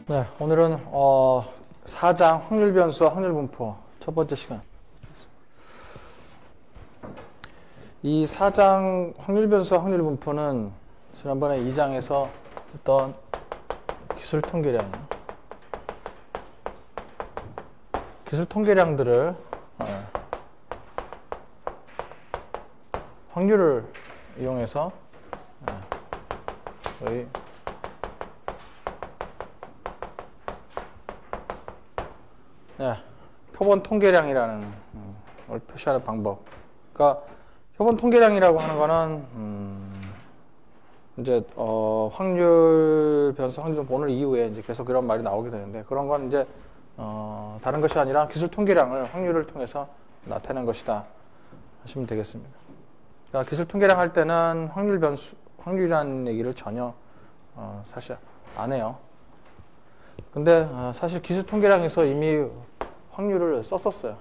네, 오늘은 4장 확률 변수와 확률 분포 첫 번째 시간. 이 4장 확률 변수와 확률 분포는 지난번에 2장에서 했던 기술 통계량이에요. 기술 통계량들을 확률을 이용해서 저희 표본 통계량이라는 걸 표시하는 방법. 그러니까 표본 통계량이라고 하는 거는 이제 확률 변수, 확률 분포 오늘 이후에 이제 계속 이런 말이 나오게 되는데 그런 건 이제 다른 것이 아니라 기술 통계량을 확률을 통해서 나타내는 것이다 하시면 되겠습니다. 그러니까 기술 통계량 할 때는 확률 변수, 확률이라는 얘기를 전혀 사실 안 해요. 근데 사실 기술 통계량에서 이미 확률을 썼었어요.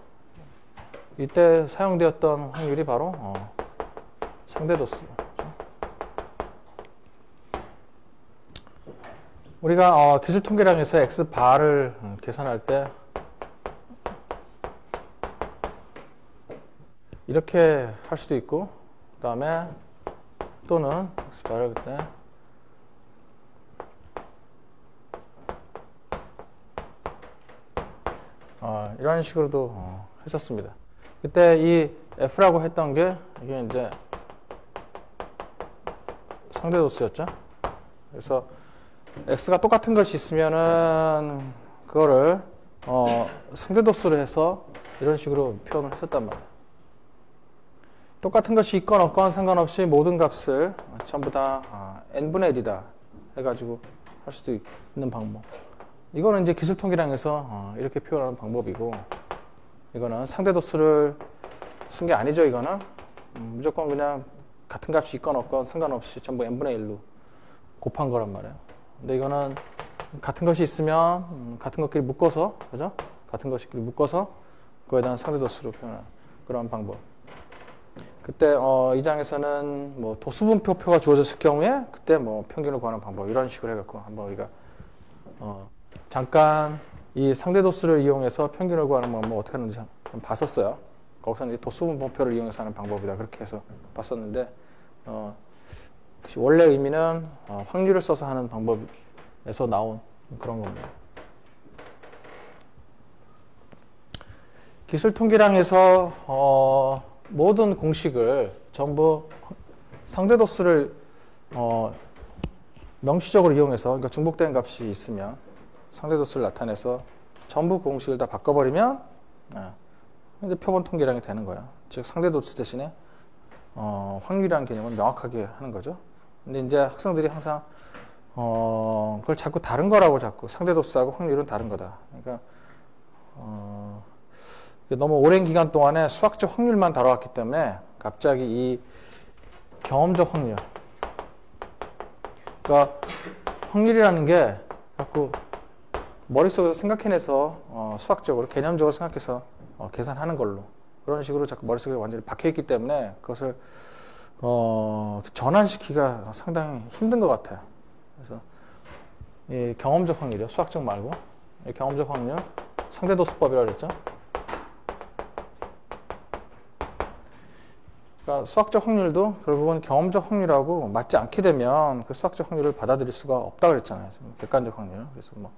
이때 사용되었던 확률이 바로 상대도수. 우리가 기술 통계량에서 X바를 계산할 때 이렇게 할 수도 있고 그 다음에 또는 X바를 그때 이런 식으로도 했었습니다. 그때 이 F라고 했던 게 이게 이제 상대도수였죠. 그래서 X가 똑같은 것이 있으면은 그거를 상대도수로 해서 이런 식으로 표현을 했었단 말이에요. 똑같은 것이 있건 없건 상관없이 모든 값을 전부 다 n분의 1이다 해가지고 할 수도 있는 방법. 이거는 이제 기술 통계량에서 이렇게 표현하는 방법이고, 이거는 상대도수를 쓴 게 아니죠. 이거는 무조건 그냥 같은 값이 있건 없건 상관없이 전부 n분의 1로 곱한 거란 말이에요. 근데 이거는 같은 것이 있으면 같은 것끼리 묶어서, 그죠? 같은 것끼리 묶어서 그거에 대한 상대도수로 표현하는 그런 방법. 그때 이 장에서는 뭐 도수분포표가 주어졌을 경우에 그때 뭐 평균을 구하는 방법 이런 식으로 해갖고 한번 우리가 잠깐 이 상대도수를 이용해서 평균을 구하는 방법 어떻게 하는지 좀 봤었어요. 거기서는 이제 도수분포표를 이용해서 하는 방법이다 그렇게 해서 봤었는데 원래 의미는 확률을 써서 하는 방법에서 나온 그런 겁니다. 기술 통계량에서 모든 공식을 전부 상대도수를 명시적으로 이용해서, 그러니까 중복된 값이 있으면 상대도수를 나타내서 전부 공식을 다 바꿔버리면 이제 표본 통계량이 되는 거야. 즉 상대도수 대신에 확률이라는 개념을 명확하게 하는 거죠. 근데 이제 학생들이 항상 그걸 자꾸 다른 거라고 자꾸 상대도수하고 확률은 다른 거다. 그러니까 너무 오랜 기간 동안에 수학적 확률만 다뤄왔기 때문에 갑자기 이 경험적 확률, 그러니까 확률이라는 게 자꾸 머릿속에서 생각해내서 수학적으로 개념적으로 생각해서 계산하는 걸로 그런 식으로 자꾸 머릿속에 완전히 박혀있기 때문에 그것을 전환시키기가 상당히 힘든 것 같아요. 그래서 이 경험적 확률이요, 수학적 말고 이 경험적 확률, 상대도수법이라고 그랬죠. 그러니까 수학적 확률도 결국은 경험적 확률하고 맞지 않게 되면 그 수학적 확률을 받아들일 수가 없다고 그랬잖아요. 객관적 확률. 그래서 뭐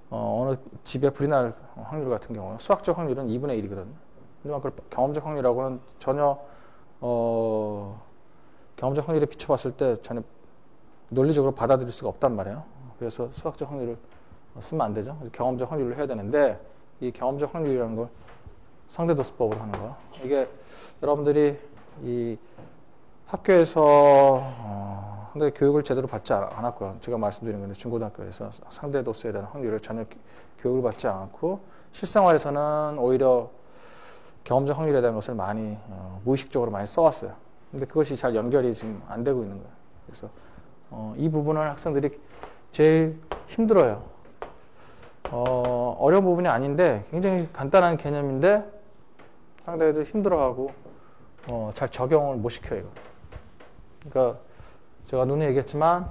어느 집에 불이 날 확률 같은 경우는 수학적 확률은 2분의 1이거든요. 하지만 그 경험적 확률하고는 전혀 경험적 확률에 비춰봤을 때 전혀 논리적으로 받아들일 수가 없단 말이에요. 그래서 수학적 확률을 쓰면 안 되죠. 경험적 확률을 해야 되는데 이 경험적 확률이라는 걸 상대도수법으로 하는 거. 이게 여러분들이 이 학교에서 상당히 교육을 제대로 받지 않았고요. 제가 말씀드린 건데 중고등학교에서 상대도수에 대한 확률을 전혀 교육을 받지 않았고 실생활에서는 오히려 경험적 확률에 대한 것을 많이 무의식적으로 많이 써왔어요. 근데 그것이 잘 연결이 지금 안 되고 있는 거예요. 그래서 이 부분을 학생들이 제일 힘들어요. 어려운 부분이 아닌데 굉장히 간단한 개념인데 상대도 힘들어하고 잘 적용을 못 시켜요. 이거. 그러니까 제가 눈에 얘기했지만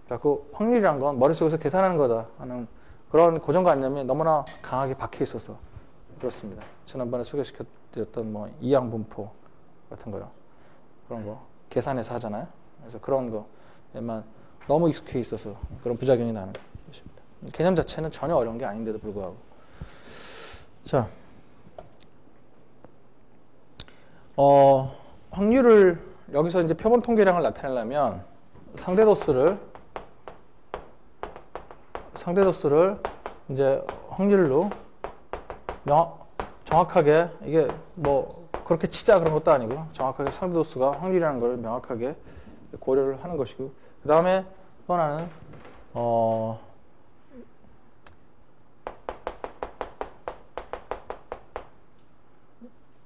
자꾸 확률이란 건 머릿속에서 계산하는 거다 하는 그런 고정관념이 너무나 강하게 박혀 있어서 그렇습니다. 지난번에 소개시켜드렸던 뭐 이항분포 같은 거요. 그런 거 계산해서 하잖아요. 그래서 그런 거에만 너무 익숙해 있어서 그런 부작용이 나는 것입니다. 개념 자체는 전혀 어려운 게 아닌데도 불구하고. 자, 확률을 여기서 이제 표본 통계량을 나타내려면 상대도수를 이제 확률로 정확하게 이게 뭐 그렇게 치자 그런 것도 아니고 정확하게 상대도수가 확률이라는 걸 명확하게 고려를 하는 것이고 그 다음에 또 하나는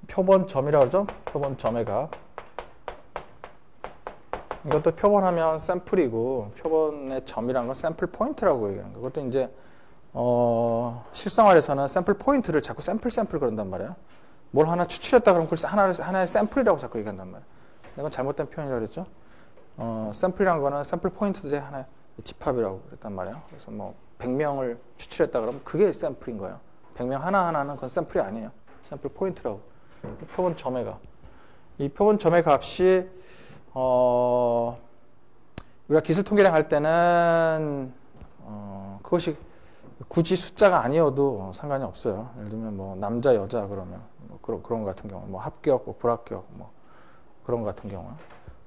표본점이라고 그러죠. 표본점의 값. 이것도 표본하면 샘플이고 표본의 점이라는 건 샘플 포인트라고 얘기하는 거예요. 그것도 이제 실생활에서는 샘플 포인트를 자꾸 샘플 그런단 말이에요. 뭘 하나 추출했다 그러면 그걸 하나의 샘플이라고 자꾸 얘기한단 말이에요. 이건 잘못된 표현이라고 그랬죠. 샘플이라는 거는 샘플 포인트들의 하나의 집합이라고 그랬단 말이에요. 그래서 뭐 100명을 추출했다 그러면 그게 샘플인 거예요. 100명 하나하나는 그건 샘플이 아니에요. 샘플 포인트라고. 표본 점의 값. 이 표본 점의 값이 우리가 기술 통계량 할 때는 그것이 굳이 숫자가 아니어도 상관이 없어요. 예를 들면 뭐 남자 여자 그러면 뭐 그런 것 같은 경우 뭐 합격, 뭐 불합격 뭐 그런 것 같은 경우.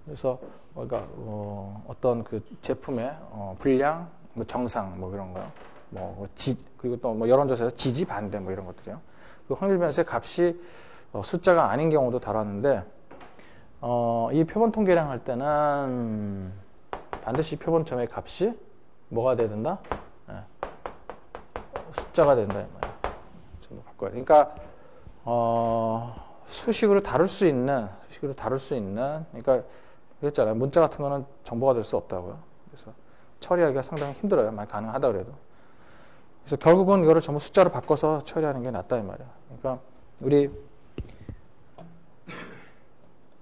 그래서 그러니까 어떤 그 제품의 불량, 뭐 정상 뭐 그런 거요. 뭐 그리고 또 뭐 여론조사에서 지지 반대 뭐 이런 것들이요. 그 확률 변수의 값이 숫자가 아닌 경우도 다뤘는데 이 표본 통계량 할 때는 반드시 표본점의 값이 뭐가 돼야 된다? 네. 숫자가 된다 이 말이에요. 좀 바꿔야 돼. 그러니까 수식으로 다룰 수 있는 그러니까 그랬잖아요. 문자 같은 거는 정보가 될 수 없다고요. 그래서 처리하기가 상당히 힘들어요. 만약 가능하다 그래도. 그래서 결국은 이거를 전부 숫자로 바꿔서 처리하는 게 낫다 이 말이에요. 그러니까 우리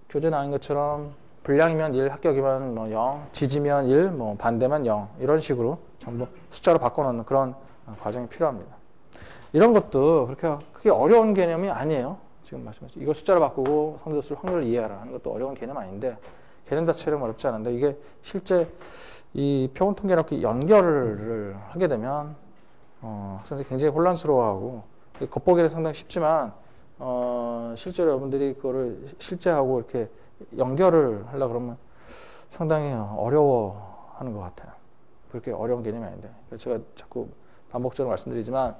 교재 나온 것처럼 불량이면 1, 합격이면 뭐 0, 지지면 1, 뭐 반대면 0 이런 식으로 전부 숫자로 바꿔놓는 그런 과정이 필요합니다. 이런 것도 그렇게 크게 어려운 개념이 아니에요. 지금 말씀하신 이거 숫자로 바꾸고 상대도수 확률을 이해하라 하는 것도 어려운 개념 아닌데 개념 자체는 어렵지 않은데 이게 실제 이 표본 통계랑 연결을 하게 되면 학생들이 굉장히 혼란스러워하고 겉보기에는 상당히 쉽지만 실제로 여러분들이 그거를 실제하고 이렇게 연결을 하려고 그러면 상당히 어려워하는 것 같아요. 그렇게 어려운 개념이 아닌데. 제가 자꾸 반복적으로 말씀드리지만,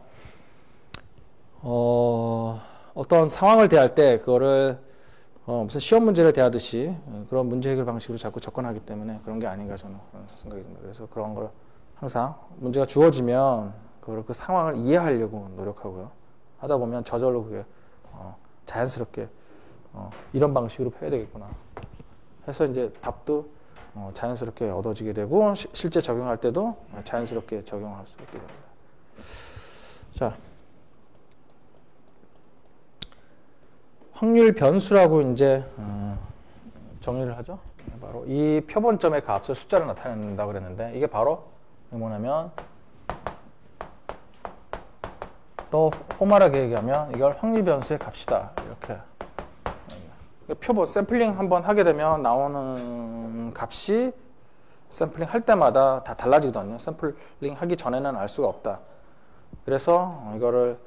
어떤 상황을 대할 때 그거를 무슨 시험 문제를 대하듯이 그런 문제 해결 방식으로 자꾸 접근하기 때문에 그런 게 아닌가 저는 그런 생각이 듭니다. 그래서 그런 걸 항상 문제가 주어지면 그걸 그 상황을 이해하려고 노력하고요. 하다 보면 저절로 그게 자연스럽게 이런 방식으로 해야 되겠구나 해서 이제 답도 자연스럽게 얻어지게 되고 실제 적용할 때도 자연스럽게 적용할 수 있게 됩니다. 자, 확률 변수라고 이제 정의를 하죠. 바로 이 표본점의 값을 숫자로 나타낸다고 그랬는데 이게 바로 뭐냐면 또 포멀하게 얘기하면 이걸 확률 변수의 값이다 이렇게. 표본 샘플링 한번 하게 되면 나오는 값이 샘플링 할 때마다 다 달라지거든요. 샘플링 하기 전에는 알 수가 없다. 그래서 이거를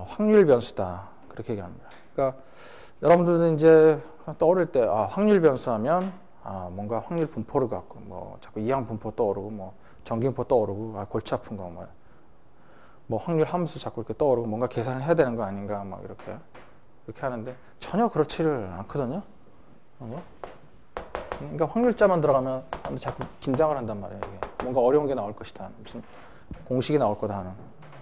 확률 변수다 그렇게 얘기합니다. 그러니까 여러분들은 이제 떠오를 때 확률 변수 하면 뭔가 확률 분포를 갖고 뭐 자꾸 이항 분포 떠오르고 뭐 정기분포 떠오르고 골치 아픈 거 뭐 확률 함수 자꾸 이렇게 떠오르고 뭔가 계산을 해야 되는 거 아닌가 막 이렇게 하는데 전혀 그렇지를 않거든요. 그러니까 확률자만 들어가면 자꾸 긴장을 한단 말이에요. 이게. 뭔가 어려운 게 나올 것이다. 무슨 공식이 나올 거다 하는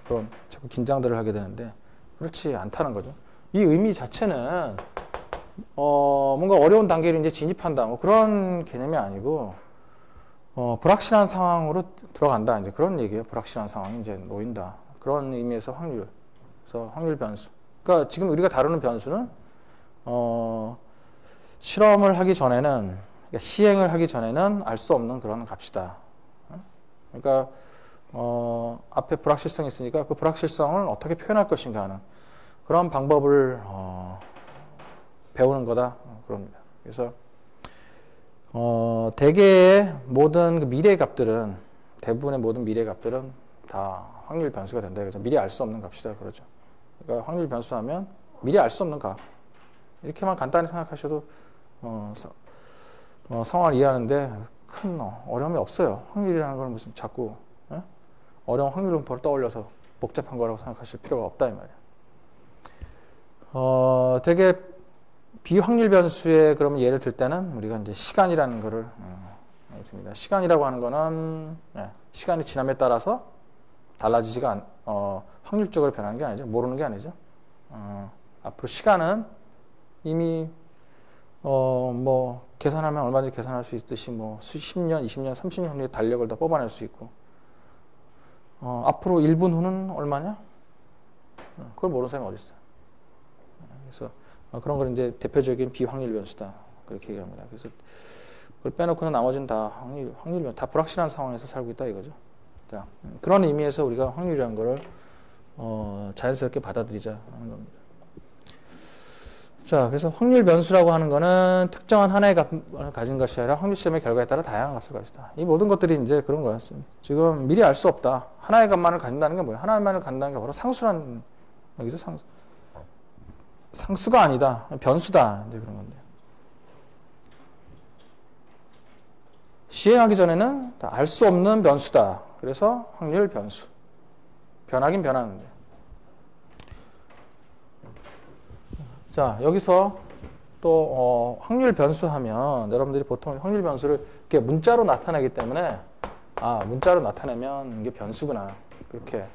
그런 자꾸 긴장들을 하게 되는데 그렇지 않다는 거죠. 이 의미 자체는 뭔가 어려운 단계를 이제 진입한다. 뭐 그런 개념이 아니고 불확실한 상황으로 들어간다. 이제 그런 얘기예요. 불확실한 상황이 이제 놓인다. 그런 의미에서 확률. 그래서 확률 변수. 그러니까 지금 우리가 다루는 변수는 실험을 하기 전에는 그러니까 시행을 하기 전에는 알 수 없는 그런 값이다. 그러니까 앞에 불확실성이 있으니까 그 불확실성을 어떻게 표현할 것인가 하는 그런 방법을 배우는 거다 그럽니다. 그래서 대개의 모든 그 미래 값들은 대부분의 모든 미래 값들은 다 확률 변수가 된다. 그래서 미리 알 수 없는 값이다 그러죠. 그러니까 확률 변수하면 미리 알 수 없는 값 이렇게만 간단히 생각하셔도 상황을 이해하는데 큰 어려움이 없어요. 확률이라는 건 무슨 자꾸 어려운 확률 분포를 떠올려서 복잡한 거라고 생각하실 필요가 없다 이 말이에요. 되게 비확률 변수에 그러면 예를 들 때는 우리가 이제 시간이라는 거를 듭니다. 시간이라고 하는 거는 시간이 지남에 따라서 달라지지가 확률적으로 변하는 게 아니죠. 모르는 게 아니죠. 앞으로 시간은 이미 뭐 계산하면 얼마든지 계산할 수 있듯이 뭐 수십 년, 20년, 30년 후에 달력을 다 뽑아낼 수 있고 앞으로 1분 후는 얼마냐? 그걸 모르는 사람이 어디 있어요. 그래서 그런 걸 이제 대표적인 비확률 변수다 그렇게 얘기합니다. 그래서 그걸 빼놓고는 나머지는 다 확률 변수, 다 불확실한 상황에서 살고 있다 이거죠. 자, 그런 의미에서 우리가 확률이라는 거를 자연스럽게 받아들이자 하는 겁니다. 자, 그래서 확률 변수라고 하는 거는 특정한 하나의 값을 가진 것이 아니라 확률 시험의 결과에 따라 다양한 값을 가지다. 이 모든 것들이 이제 그런 거예요. 지금 미리 알 수 없다. 하나의 값만을 가진다는 게 뭐예요? 하나만을 가진다는 게 바로 상수란 여기서 상수가 아니다. 변수다. 이제 그런 건데. 시행하기 전에는 알 수 없는 변수다. 그래서 확률 변수. 변하긴 변하는데. 자, 여기서 또 확률 변수 하면 여러분들이 보통 확률 변수를 이렇게 문자로 나타내기 때문에 문자로 나타내면 이게 변수구나. 그렇게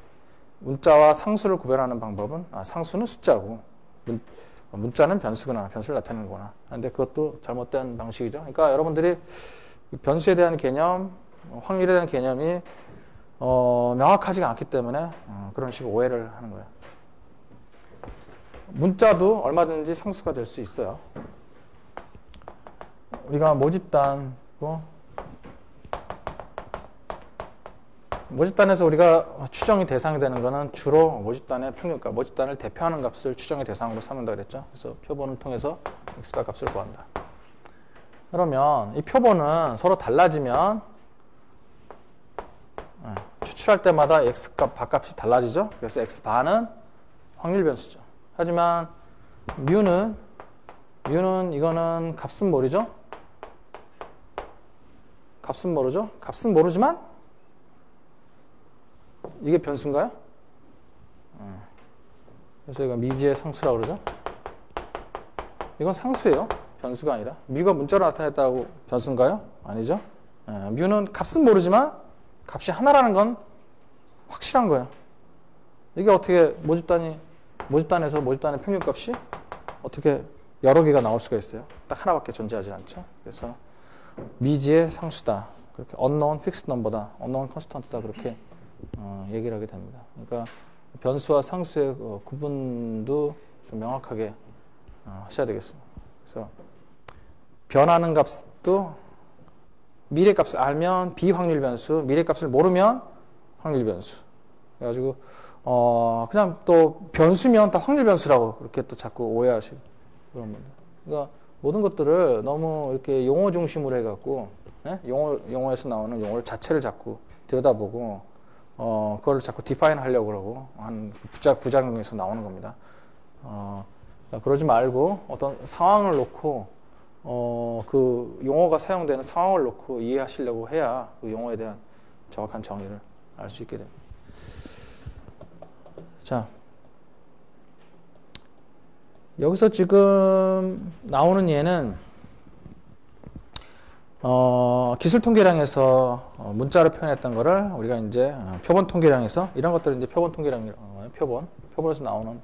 문자와 상수를 구별하는 방법은 상수는 숫자고 문자는 변수구나. 변수를 나타내는구나. 그런데 그것도 잘못된 방식이죠. 그러니까 여러분들이 변수에 대한 개념, 확률에 대한 개념이 명확하지가 않기 때문에 그런 식으로 오해를 하는 거예요. 문자도 얼마든지 상수가 될 수 있어요. 우리가 모집단에서 우리가 추정이 대상이 되는 거는 주로 모집단의 평균값, 모집단을 대표하는 값을 추정의 대상으로 삼는다 그랬죠. 그래서 표본을 통해서 x바 값을 구한다. 그러면 이 표본은 서로 달라지면 추출할 때마다 x값, 바값이 달라지죠. 그래서 x바는 확률 변수죠. 하지만 뮤는 이거는 값은 모르죠. 값은 모르죠. 값은 모르지만 이게 변수인가요? 그래서 이거 미지의 상수라고 그러죠. 이건 상수예요. 변수가 아니라. 뮤가 문자로 나타냈다고 변수인가요? 아니죠. 뮤는 값은 모르지만 값이 하나라는 건 확실한 거야. 이게 어떻게 모집단에서 모집단의 평균값이 어떻게 여러 개가 나올 수가 있어요? 딱 하나밖에 존재하지 않죠. 그래서 미지의 상수다. 그렇게 unknown fixed number다. unknown constant다. 그렇게 얘기를 하게 됩니다. 그러니까 변수와 상수의 구분도 좀 명확하게 하셔야 되겠습니다. 그래서 변하는 값도 미래값을 알면 비확률 변수, 미래값을 모르면 확률 변수. 그래가지고 그냥 또 변수면 다 확률 변수라고 그렇게 또 자꾸 오해하시고 그런 겁니다. 그러니까 모든 것들을 너무 이렇게 용어 중심으로 해갖고 용어에서 나오는 용어를 자체를 자꾸 들여다보고 그걸 자꾸 디파인 하려고 그러고 한 부작용에서 나오는 겁니다. 그러지 말고 어떤 상황을 놓고 그 용어가 사용되는 상황을 놓고 이해하시려고 해야 그 용어에 대한 정확한 정의를 알 수 있게 됩니다. 자, 여기서 지금 나오는 예는 기술 통계량에서 문자로 표현했던 거를 우리가 이제 표본 통계량에서 이런 것들은 이제 표본 통계량, 표본에서 나오는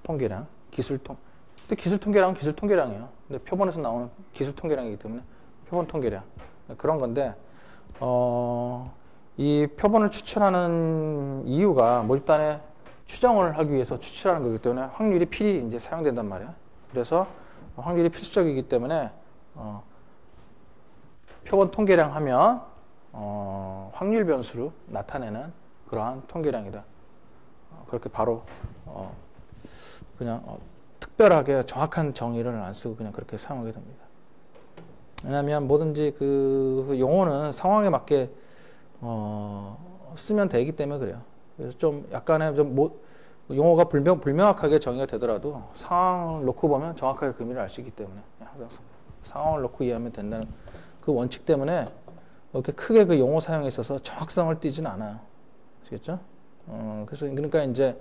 통계량, 근데 기술 통계량은 기술 통계량이에요. 근데 표본에서 나오는 기술 통계량이기 때문에 표본 통계량 그런 건데 이 표본을 추출하는 이유가 모집단의 추정을 하기 위해서 추출하는 거기 때문에 확률이 필히 이제 사용된단 말이에요. 그래서 확률이 필수적이기 때문에 표본 통계량 하면 확률 변수로 나타내는 그러한 통계량이다. 그렇게 바로 그냥 특별하게 정확한 정의를 안 쓰고 그냥 그렇게 사용하게 됩니다. 왜냐하면 뭐든지 그 용어는 상황에 맞게 쓰면 되기 때문에 그래요. 그래서 좀 약간의 용어가 불명확하게 정의가 되더라도 상황을 놓고 보면 정확하게 그 의미를 알 수 있기 때문에 항상 상황을 놓고 이해하면 된다는 그 원칙 때문에 이렇게 크게 그 용어 사용에 있어서 정확성을 띠지는 않아요. 아시겠죠? 그래서 그러니까 이제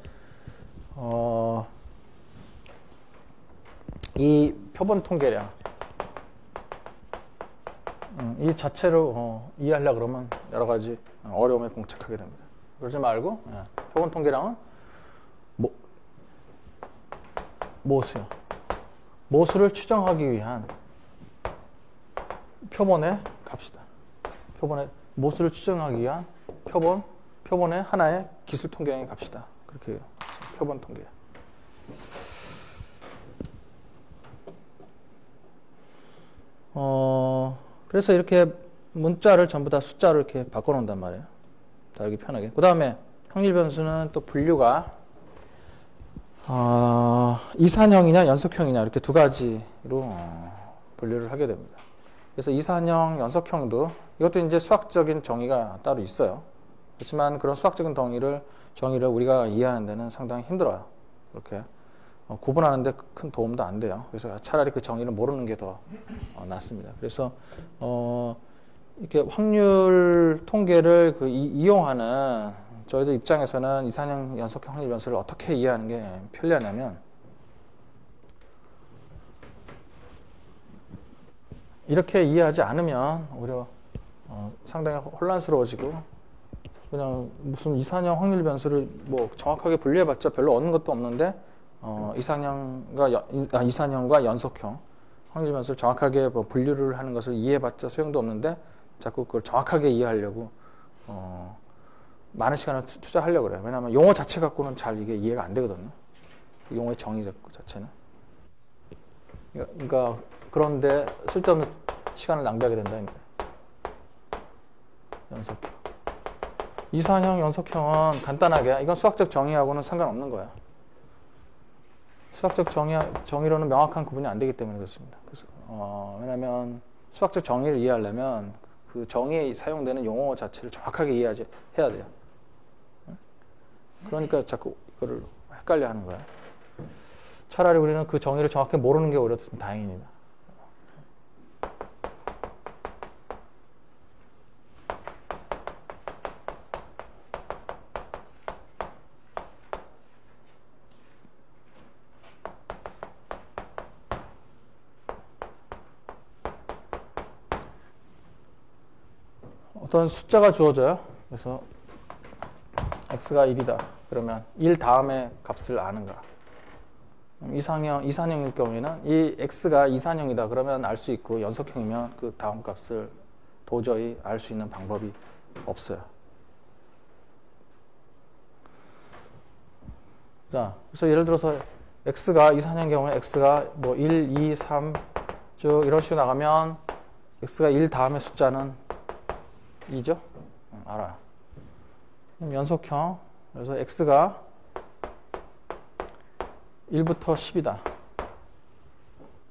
이 표본 통계량 이 자체로 이해하려고 그러면 여러 가지 어려움에 봉착하게 됩니다. 그러지 말고 표본 통계량은 모수요. 모수를 추정하기 위한 표본의 값이다. 모수를 추정하기 위한 표본의 하나의 기술 통계량의 값이다. 그렇게 표본 통계. 그래서 이렇게 문자를 전부 다 숫자로 이렇게 바꿔놓는단 말이에요. 다르게 편하게. 그 다음에 확률 변수는 또 분류가 이산형이냐 연속형이냐 이렇게 두 가지로 분류를 하게 됩니다. 그래서 이산형, 연속형도 이것도 이제 수학적인 정의가 따로 있어요. 그렇지만 그런 수학적인 정의를 우리가 이해하는 데는 상당히 힘들어요. 그렇게 구분하는데 큰 도움도 안 돼요. 그래서 차라리 그 정의를 모르는 게 더 낫습니다. 그래서 이렇게 확률 통계를 이용하는 저희들 입장에서는 이산형, 연속형 확률 변수를 어떻게 이해하는 게 편리하냐면 이렇게 이해하지 않으면 오히려 상당히 혼란스러워지고 그냥 무슨 이산형 확률 변수를 뭐 정확하게 분류해봤자 별로 얻는 것도 없는데 이산형과 연속형 확률 변수를 정확하게 뭐 분류를 하는 것을 이해해봤자 소용도 없는데 자꾸 그걸 정확하게 이해하려고 많은 시간을 투자하려고 그래요. 왜냐하면 용어 자체 갖고는 잘 이게 이해가 안 되거든요. 용어의 정의 자체는. 그러니까 그런데 쓸데없는 시간을 낭비하게 된다. 연속형. 이산형, 연속형은 간단하게 이건 수학적 정의하고는 상관없는 거예요. 수학적 정의로는 명확한 구분이 안 되기 때문에 그렇습니다. 그래서, 왜냐하면 수학적 정의를 이해하려면 그 정의에 사용되는 용어 자체를 정확하게 해야 돼요. 그러니까 자꾸 이거를 헷갈려 하는 거예요. 차라리 우리는 그 정의를 정확히 모르는 게 오히려 좀 다행입니다. 어떤 숫자가 주어져요. 그래서 x가 1이다. 그러면 1 다음에 값을 아는가. 이산형일 경우에는 이 x가 이산형이다. 그러면 알 수 있고 연속형이면 그 다음 값을 도저히 알 수 있는 방법이 없어요. 자, 그래서 예를 들어서 x가 이산형 경우에 x가 뭐 1, 2, 3 쭉 이런 식으로 나가면 x가 1 다음에 숫자는 2죠? 알아요. 그럼 연속형. 그래서 x가 1부터 10이다.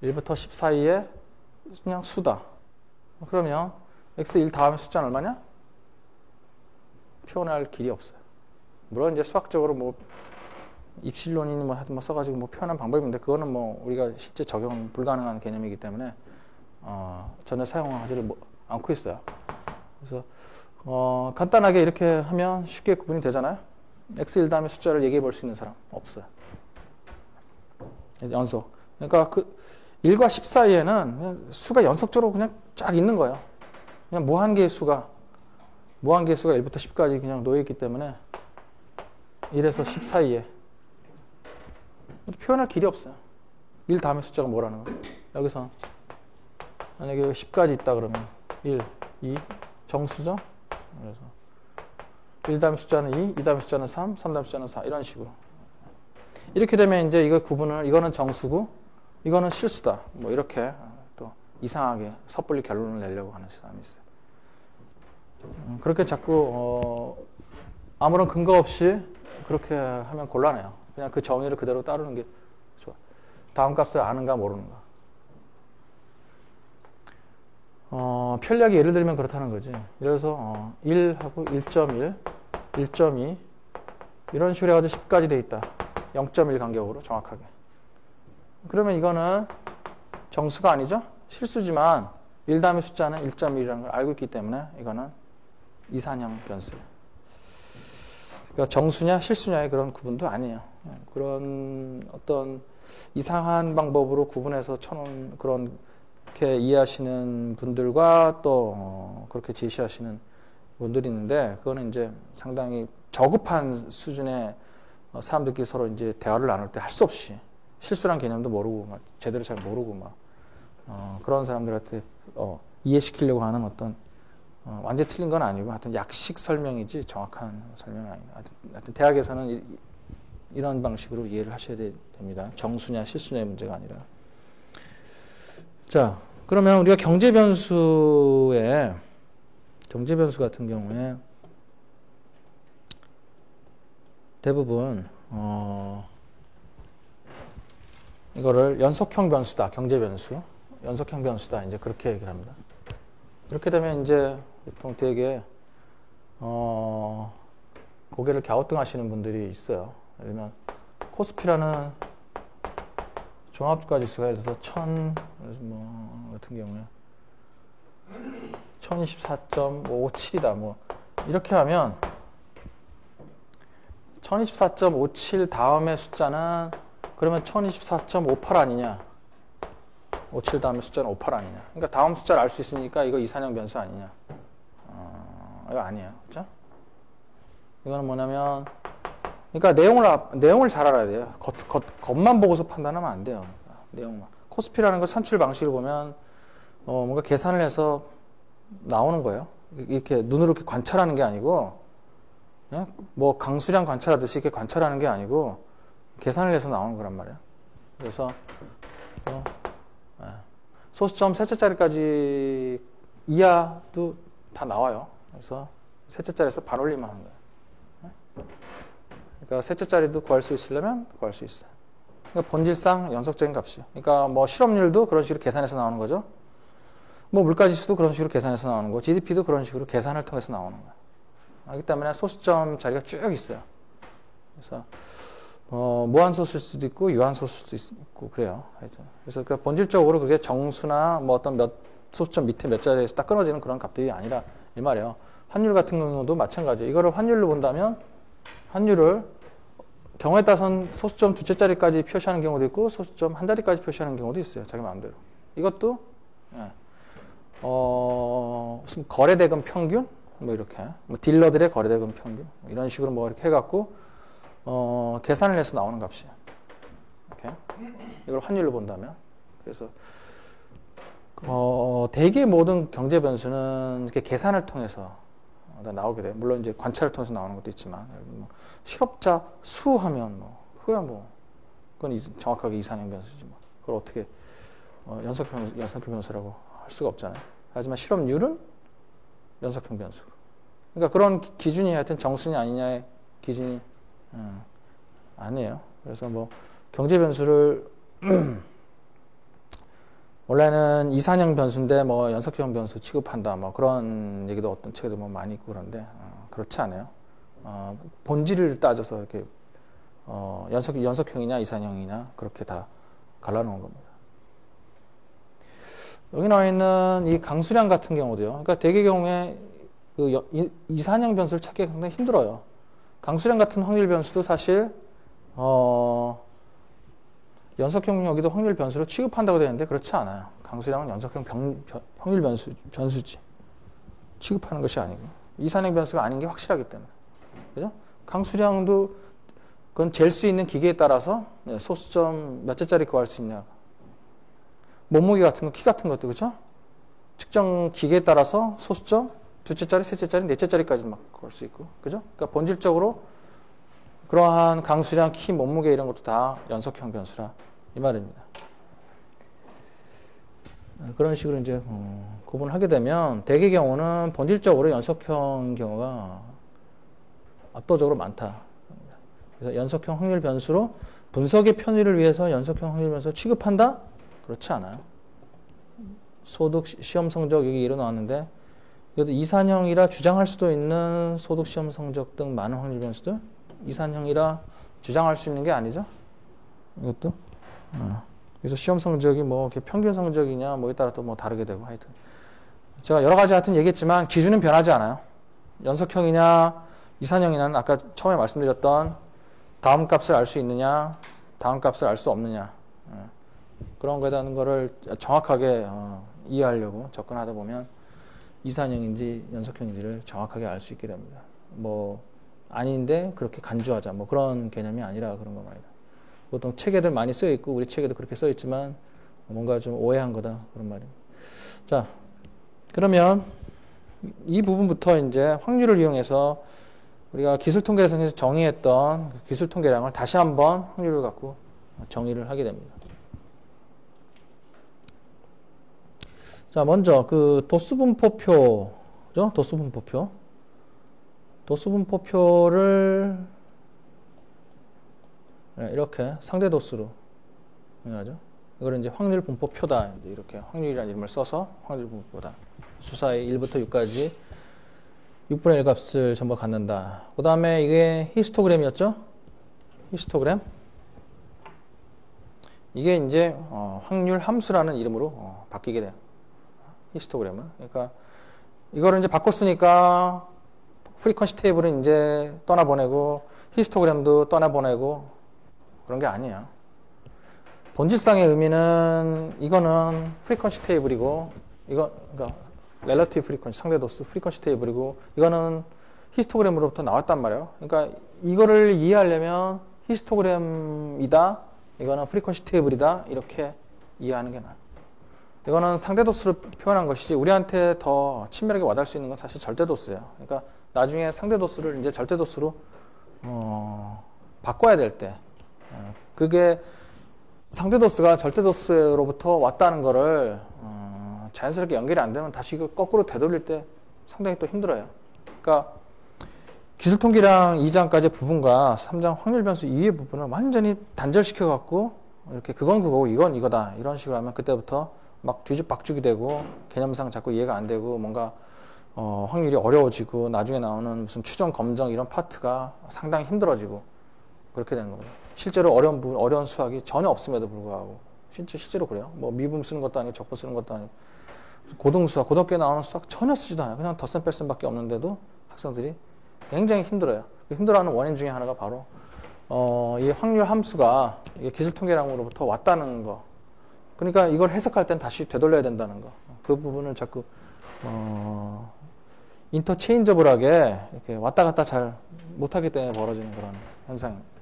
1부터 10 사이에 그냥 수다. 그러면 x 1 다음에 숫자는 얼마냐? 표현할 길이 없어요. 물론 이제 수학적으로 뭐 입실론이니 뭐 하여튼 뭐 써가지고 뭐 표현한 방법이 있는데 그거는 뭐 우리가 실제 적용 불가능한 개념이기 때문에 전혀 사용하지를 않고 있어요. 그래서 간단하게 이렇게 하면 쉽게 구분이 되잖아요. x1 다음에 숫자를 얘기해 볼 수 있는 사람 없어요. 연속. 그러니까 그 1과 10 사이에는 그냥 수가 연속적으로 그냥 쫙 있는 거예요. 그냥 무한개의 수가 1부터 10까지 그냥 놓여 있기 때문에 1에서 10 사이에 표현할 길이 없어요. 1 다음에 숫자가 뭐라는 거예요. 여기서 만약에 10까지 있다 그러면 1, 2 정수죠. 그래서 1 다음에 숫자는 2, 2 다음에 숫자는 3, 3 다음에 숫자는 4 이런 식으로. 이렇게 되면 이제 이거 구분을 이거는 정수고 이거는 실수다. 뭐 이렇게 또 이상하게 섣불리 결론을 내려고 하는 사람이 있어요. 그렇게 자꾸 아무런 근거 없이 그렇게 하면 곤란해요. 그냥 그 정의를 그대로 따르는 게 좋아. 다음 값을 아는가 모르는가. 편리하게 예를 들면 그렇다는 거지. 예를 들어서 1하고 1.1, 1.2 이런 식으로 해가지고 10까지 돼 있다. 0.1 간격으로 정확하게. 그러면 이거는 정수가 아니죠? 실수지만 1 다음의 숫자는 1.1이라는 걸 알고 있기 때문에 이거는 이산형 변수예요. 그러니까 정수냐 실수냐의 그런 구분도 아니에요. 그런 어떤 이상한 방법으로 구분해서 쳐놓은 그렇게 이해하시는 분들과 또 그렇게 제시하시는 분들이 있는데 그거는 이제 상당히 저급한 수준의 사람들끼리 서로 이제 대화를 나눌 때 할 수 없이 실수란 개념도 모르고 막 제대로 잘 모르고 막 그런 사람들한테 이해시키려고 하는 어떤 완전히 틀린 건 아니고 하여튼 약식 설명이지 정확한 설명은 아니다. 하여튼 대학에서는 이런 방식으로 이해를 하셔야 됩니다. 정수냐 실수냐의 문제가 아니라. 자, 그러면 우리가 경제 변수 같은 경우에 대부분 이거를 연속형 변수다. 경제 변수. 연속형 변수다. 이제 그렇게 얘기를 합니다. 그렇게 되면 이제 보통 되게 고개를 갸우뚱하시는 분들이 있어요. 예를 들면 코스피라는 종합주가지수가 예를 들어서 같은 경우에 1024.57이다. 뭐 이렇게 하면 1024.57 다음의 숫자는 그러면 1024.58 아니냐? 57 다음에 숫자는 58 아니냐? 그러니까 다음 숫자를 알 수 있으니까 이거 이산형 변수 아니냐? 이거 아니에요, 그렇죠? 이거는 뭐냐면, 그러니까 내용을 잘 알아야 돼요. 겉만 보고서 판단하면 안 돼요. 내용만. 코스피라는 거 산출 방식을 보면 뭔가 계산을 해서 나오는 거예요. 이렇게 눈으로 이렇게 관찰하는 게 아니고, 뭐 강수량 관찰하듯이 이렇게 관찰하는 게 아니고 계산을 해서 나오는 거란 말이에요. 그래서 소수점 셋째 자리까지 이하도 다 나와요. 그래서 셋째 자리에서 반올림만 하는 거예요. 그러니까 셋째 자리도 구할 수 있으려면 구할 수 있어요. 그러니까 본질상 연속적인 값이요. 그러니까 뭐 실업률도 그런 식으로 계산해서 나오는 거죠. 뭐 물가지수도 그런 식으로 계산해서 나오는 거고 GDP도 그런 식으로 계산을 통해서 나오는 거예요. 그렇기 때문에 소수점 자리가 쭉 있어요. 그래서 무한소수일 수도 있고 유한소수일 수도 있고 그래요. 하여튼. 그래서 그 본질적으로 그게 정수나 뭐 어떤 몇 소수점 밑에 몇 자리에서 딱 끊어지는 그런 값들이 아니라 이 말이에요. 환율 같은 경우도 마찬가지예요. 이거를 환율로 본다면 환율을 경우에 따라서는 소수점 두째 자리까지 표시하는 경우도 있고 소수점 한 자리까지 표시하는 경우도 있어요. 자기 마음대로. 이것도 무슨 거래대금 평균 뭐 이렇게 뭐 딜러들의 거래대금 평균 뭐 이런 식으로 뭐 이렇게 해갖고 계산을 해서 나오는 값이에요. 이렇게 이걸 환율로 본다면 그래서 대개 모든 경제 변수는 이렇게 계산을 통해서 나오게 돼요. 물론 이제 관찰을 통해서 나오는 것도 있지만 뭐 실업자 수 하면 뭐 그거야 뭐 그건 정확하게 이산형 변수지 뭐 그걸 어떻게 연속형 변수라고 할 수가 없잖아요. 하지만 실업률은 연속형 변수. 그러니까 그런 기준이 하여튼 정수냐 아니냐의 기준이 아니에요. 그래서 뭐 경제 변수를 원래는 이산형 변수인데 뭐 연속형 변수 취급한다 뭐 그런 얘기도 어떤 책에도 뭐 많이 있고 그런데 그렇지 않아요. 본질을 따져서 이렇게 연속형이냐 이산형이냐 그렇게 다 갈라놓은 겁니다. 여기 나와 있는 이 강수량 같은 경우도요. 그러니까 대개 경우에 그 이산형 변수를 찾기가 상당히 힘들어요. 강수량 같은 확률 변수도 사실 연속형 여기도 확률 변수로 취급한다고 되는데 그렇지 않아요. 강수량은 연속형 확률 변수지. 취급하는 것이 아니고 이산형 변수가 아닌 게 확실하기 때문에. 그죠? 강수량도 그건 잴 수 있는 기계에 따라서 소수점 몇째 자리 구할 수 있냐. 몸무게 같은 거, 키 같은 것도 그죠? 측정 기계에 따라서 소수점 두째 자리, 셋째 자리, 넷째 자리까지 막 구할 수 있고. 그죠? 그러니까 본질적으로 그러한 강수량, 키, 몸무게 이런 것도 다 연속형 변수라 이 말입니다. 그런 식으로 이제 구분을 하게 되면 대개 경우는 본질적으로 연속형 경우가 압도적으로 많다. 그래서 연속형 확률 변수로 분석의 편의를 위해서 연속형 확률 변수 취급한다? 그렇지 않아요. 소득 시험 성적 여기 예로 나왔는데 이것도 이산형이라 주장할 수도 있는 소득 시험 성적 등 많은 확률 변수들 이산형이라 주장할 수 있는 게 아니죠. 이것도 그래서 시험 성적이 뭐 이렇게 평균 성적이냐 뭐에 따라 또 뭐 다르게 되고 하여튼 제가 여러 가지 하여튼 얘기했지만 기준은 변하지 않아요. 연속형이냐 이산형이냐는 아까 처음에 말씀드렸던 다음 값을 알 수 있느냐 다음 값을 알 수 없느냐 그런 거에 대한 거를 정확하게 이해하려고 접근하다 보면 이산형인지 연속형인지를 정확하게 알 수 있게 됩니다. 뭐 아닌데 그렇게 간주하자 뭐 그런 개념이 아니라 그런 거 말이다. 보통 책에들 많이 써 있고 우리 책에도 그렇게 써 있지만 뭔가 좀 오해한 거다 그런 말입니다. 자, 그러면 이 부분부터 이제 확률을 이용해서 우리가 기술통계에서 정의했던 그 기술통계량을 다시 한번 확률을 갖고 정의를 하게 됩니다. 자, 먼저 그 도수분포표죠? 도수분포표를 이렇게 상대 도수로 정의하죠. 이걸 이제 확률 분포표다. 이렇게 확률이라는 이름을 써서 확률 분포다. 수사의 1부터 6까지 6분의 1 값을 전부 갖는다. 그 다음에 이게 히스토그램이었죠? 히스토그램. 이게 이제 확률 함수라는 이름으로 바뀌게 돼요. 히스토그램은. 그러니까 이거를 이제 바꿨으니까 프리퀀시 테이블은 이제 떠나보내고 히스토그램도 떠나보내고 그런 게 아니에요. 본질상의 의미는 이거는 프리퀀시 테이블이고 이거 그러니까 렐러티브 프리퀀시 상대 도수 프리퀀시 테이블이고 이거는 히스토그램으로부터 나왔단 말이에요. 그러니까 이거를 이해하려면 히스토그램이다. 이거는 프리퀀시 테이블이다. 이렇게 이해하는 게 나아요. 이거는 상대 도수를 표현한 것이지 우리한테 더 친밀하게 와닿을 수 있는 건 사실 절대 도수예요. 그러니까 나중에 상대 도수를 이제 절대 도수로 바꿔야 될 때 그게 상대 도수가 절대 도수로부터 왔다는 거를 자연스럽게 연결이 안 되면 다시 이거 거꾸로 되돌릴 때 상당히 또 힘들어요. 그러니까 기술통계량 2장까지 부분과 3장 확률 변수 이외의 부분을 완전히 단절시켜 갖고 이렇게 그건 그거고 이건 이거다 이런 식으로 하면 그때부터 막 뒤죽박죽이 되고 개념상 자꾸 이해가 안 되고 뭔가 확률이 어려워지고 나중에 나오는 무슨 추정 검정 이런 파트가 상당히 힘들어지고 그렇게 되는 거예요. 실제로 어려운 수학이 전혀 없음에도 불구하고 실제로 그래요. 뭐 미분 쓰는 것도 아니고 적분 쓰는 것도 아니고 고등수학 고등학교에 나오는 수학 전혀 쓰지도 않아요. 그냥 덧셈 뺄셈밖에 없는데도 학생들이 굉장히 힘들어요. 힘들어하는 원인 중에 하나가 바로 이 확률 함수가 기술통계량으로부터 왔다는 거. 그러니까 이걸 해석할 땐 다시 되돌려야 된다는 거. 그 부분을 자꾸 인터체인저블하게 이렇게 왔다 갔다 잘 못하기 때문에 벌어지는 그런 현상입니다.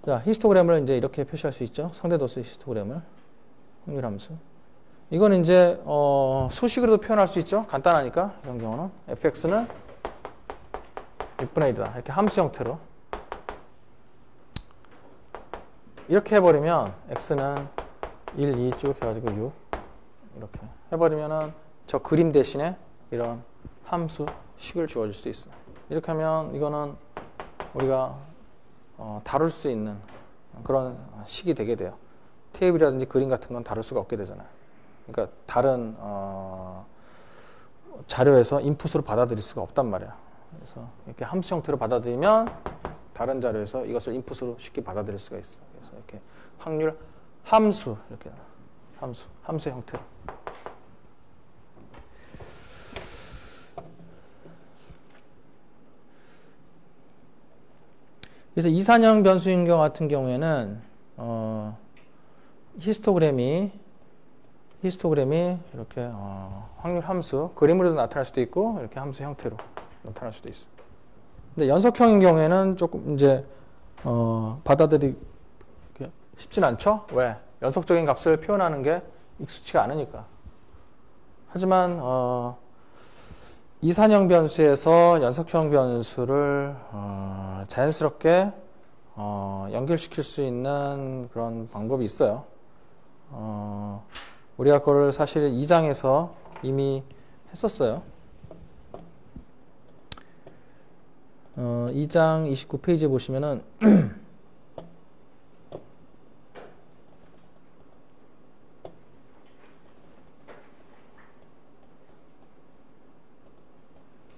자, 히스토그램을 이제 이렇게 표시할 수 있죠. 상대도수의 히스토그램을 확률 함수. 이건 이제 수식으로도 표현할 수 있죠. 간단하니까 이런 경우는 fx는 6분의 1이다. 이렇게 함수 형태로 이렇게 해버리면 x는 1, 2 쭉 해가지고 6 이렇게 해버리면은 저 그림 대신에 이런 함수 식을 주어질 수 있어요. 이렇게 하면 이거는 우리가 다룰 수 있는 그런 식이 되게 돼요. 테이블이라든지 그림 같은 건 다룰 수가 없게 되잖아요. 그러니까 다른 자료에서 인풋으로 받아들일 수가 없단 말이야. 그래서 이렇게 함수 형태로 받아들이면 다른 자료에서 이것을 인풋으로 쉽게 받아들일 수가 있어. 그래서 이렇게 확률 함수 이렇게 함수 형태로. 그래서 이산형 변수인 경우 같은 경우에는 히스토그램이 이렇게 확률 함수 그림으로도 나타날 수도 있고 이렇게 함수 형태로 나타날 수도 있어요. 근데 연속형인 경우에는 조금 이제 받아들이기 쉽진 않죠? 왜? 연속적인 값을 표현하는 게 익숙치가 않으니까. 하지만 이산형 변수에서 연속형 변수를 자연스럽게 연결시킬 수 있는 그런 방법이 있어요. 우리가 그걸 사실 2장에서 이미 했었어요. 2장 29페이지에 보시면은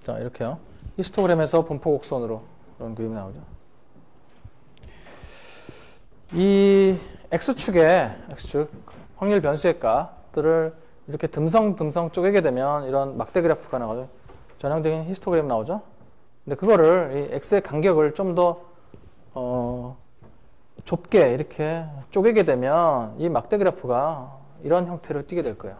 자, 이렇게요. 히스토그램에서 분포 곡선으로 그런 그림이 나오죠. 이 X축 확률 변수의 값들을 이렇게 듬성 쪼개게 되면 이런 막대 그래프가 나와요. 전형적인 히스토그램 나오죠. 근데 그거를 이 X의 간격을 좀 더 좁게 이렇게 쪼개게 되면 이 막대 그래프가 이런 형태로 띄게 될 거예요.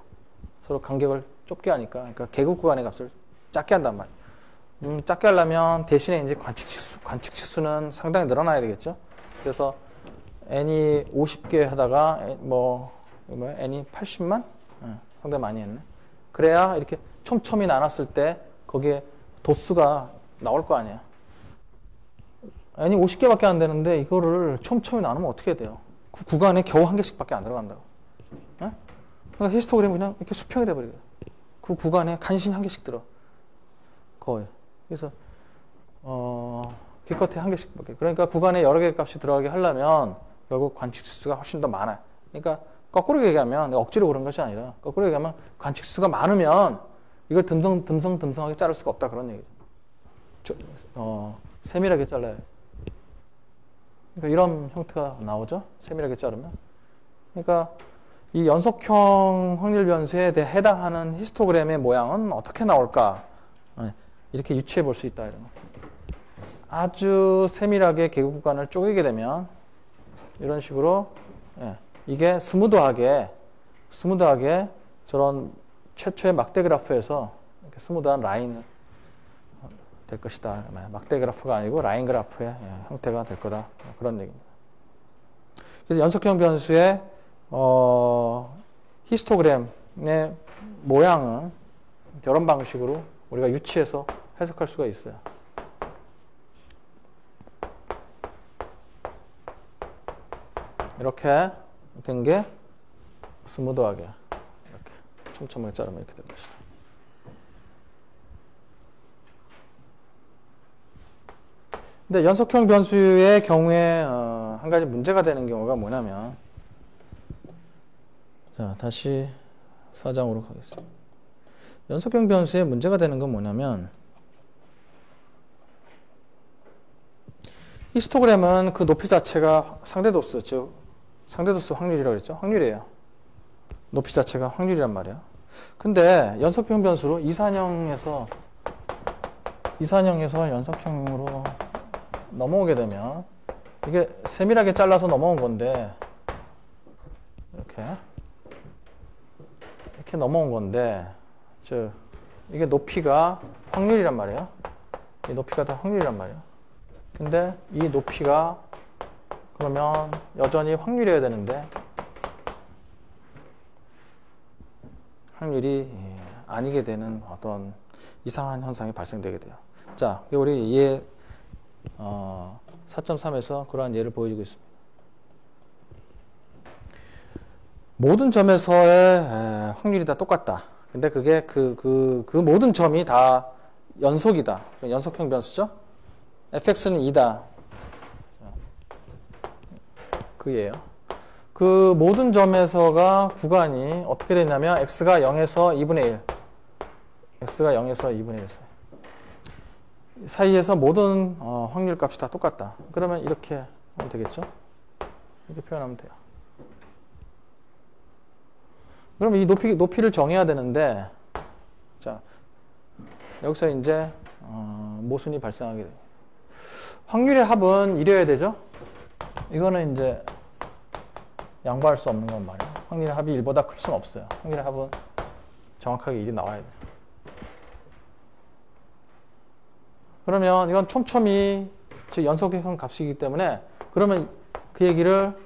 서로 간격을 좁게 하니까. 그러니까 개구 구간의 값을 작게 한단 말이에요. 작게 하려면 대신에 이제 관측치수는 상당히 늘어나야 되겠죠. 그래서 n이 50개 하다가 n이 80만? 상당히 많이 했네. 그래야 이렇게 촘촘히 나눴을 때 거기에 도수가 나올 거 아니에요. n이 50개밖에 안 되는데 이거를 촘촘히 나누면 어떻게 돼요? 그 구간에 겨우 한 개씩밖에 안 들어간다고. 그러니까 히스토그램이 그냥 이렇게 수평이 돼버려요. 그 구간에 간신히 한 개씩 들어. 거의. 그래서 기껏해 한 개씩밖에. 그러니까 구간에 여러 개의 값이 들어가게 하려면 결국 관측수가 훨씬 더 많아요. 그러니까 거꾸로 얘기하면 억지로 그런 것이 아니라 거꾸로 얘기하면 관측수가 많으면 이걸 듬성하게 자를 수가 없다 그런 얘기죠. 세밀하게 잘라요. 그러니까 이런 형태가 나오죠. 세밀하게 자르면. 그러니까 이 연속형 확률 변수에 해당하는 히스토그램의 모양은 어떻게 나올까? 이렇게 유추해 볼 수 있다. 이런 거. 아주 세밀하게 개구 구간을 쪼개게 되면 이런 식으로 이게 스무드하게 저런 최초의 막대 그래프에서 이렇게 스무드한 라인 될 것이다. 막대 그래프가 아니고 라인 그래프의 형태가 될 거다. 그런 얘기입니다. 그래서 연속형 변수의 히스토그램의 모양은 이런 방식으로 우리가 유추해서 해석할 수가 있어요. 이렇게 된 게 스무드하게 이렇게 촘촘하게 자르면 이렇게 될 것이다. 근데 연속형 변수의 경우에 한 가지 문제가 되는 경우가 뭐냐면, 자, 다시 4장으로 가겠습니다. 연속형 변수의 문제가 되는 건 뭐냐면, 히스토그램은 그 높이 자체가 상대도수, 즉 상대도수 확률이라고 그랬죠. 확률이에요. 높이 자체가 확률이란 말이에요. 근데 연속형 변수로 이산형에서 연속형으로 넘어오게 되면 이게 세밀하게 잘라서 넘어온 건데 이렇게 넘어온 건데, 즉 이게 높이가 확률이란 말이에요. 이 높이가 다 확률이란 말이에요. 근데 이 높이가 그러면 여전히 확률이어야 되는데 확률이 아니게 되는 어떤 이상한 현상이 발생되게 돼요. 자, 우리 예 4.3에서 그러한 예를 보여주고 있습니다. 모든 점에서의 확률이 다 똑같다. 근데 그게 그 모든 점이 다 연속이다. 연속형 변수죠. fx는 2다. 그예요. 그 모든 점에서가 구간이 어떻게 되냐면 x가 0에서 2분의 1. x가 0에서 2분의 1 사이에서 모든 확률 값이 다 똑같다. 그러면 이렇게 하면 되겠죠? 이렇게 표현하면 돼요. 그럼 이 높이를 정해야 되는데, 자, 여기서 이제 모순이 발생하게 돼요. 확률의 합은 1이어야 되죠? 이거는 이제 양보할 수 없는 건 말이에요. 확률의 합이 1보다 클 수는 없어요. 확률의 합은 정확하게 1이 나와야 돼요. 그러면 이건 촘촘히 즉 연속형 값이기 때문에, 그러면 그 얘기를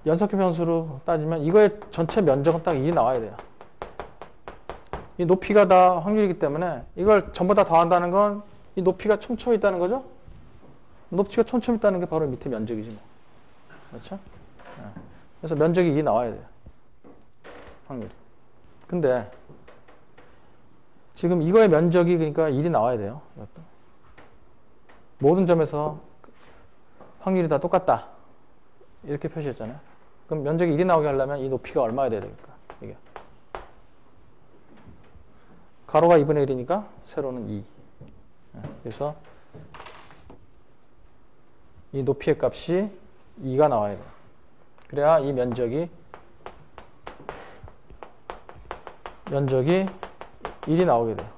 연속형 변수로 따지면 이거의 전체 면적은 딱 2이 나와야 돼요. 이 높이가 다 확률이기 때문에 이걸 전부 다 더한다는 건 이 높이가 촘촘히 있다는 거죠? 높이가 촘촘히 있다는 게 바로 밑에 면적이지 뭐. 그렇죠? 그래서 면적이 2 나와야 돼요. 확률이. 근데 지금 이거의 면적이 그러니까 1이 나와야 돼요. 이것도. 모든 점에서 확률이 다 똑같다. 이렇게 표시했잖아요. 그럼 면적이 1이 나오게 하려면 이 높이가 얼마가 돼야 될까? 이게. 가로가 2분의 1이니까 세로는 2. 그래서 이 높이의 값이 2가 나와야 돼요. 그래야 이 면적이 1이 나오게 돼요.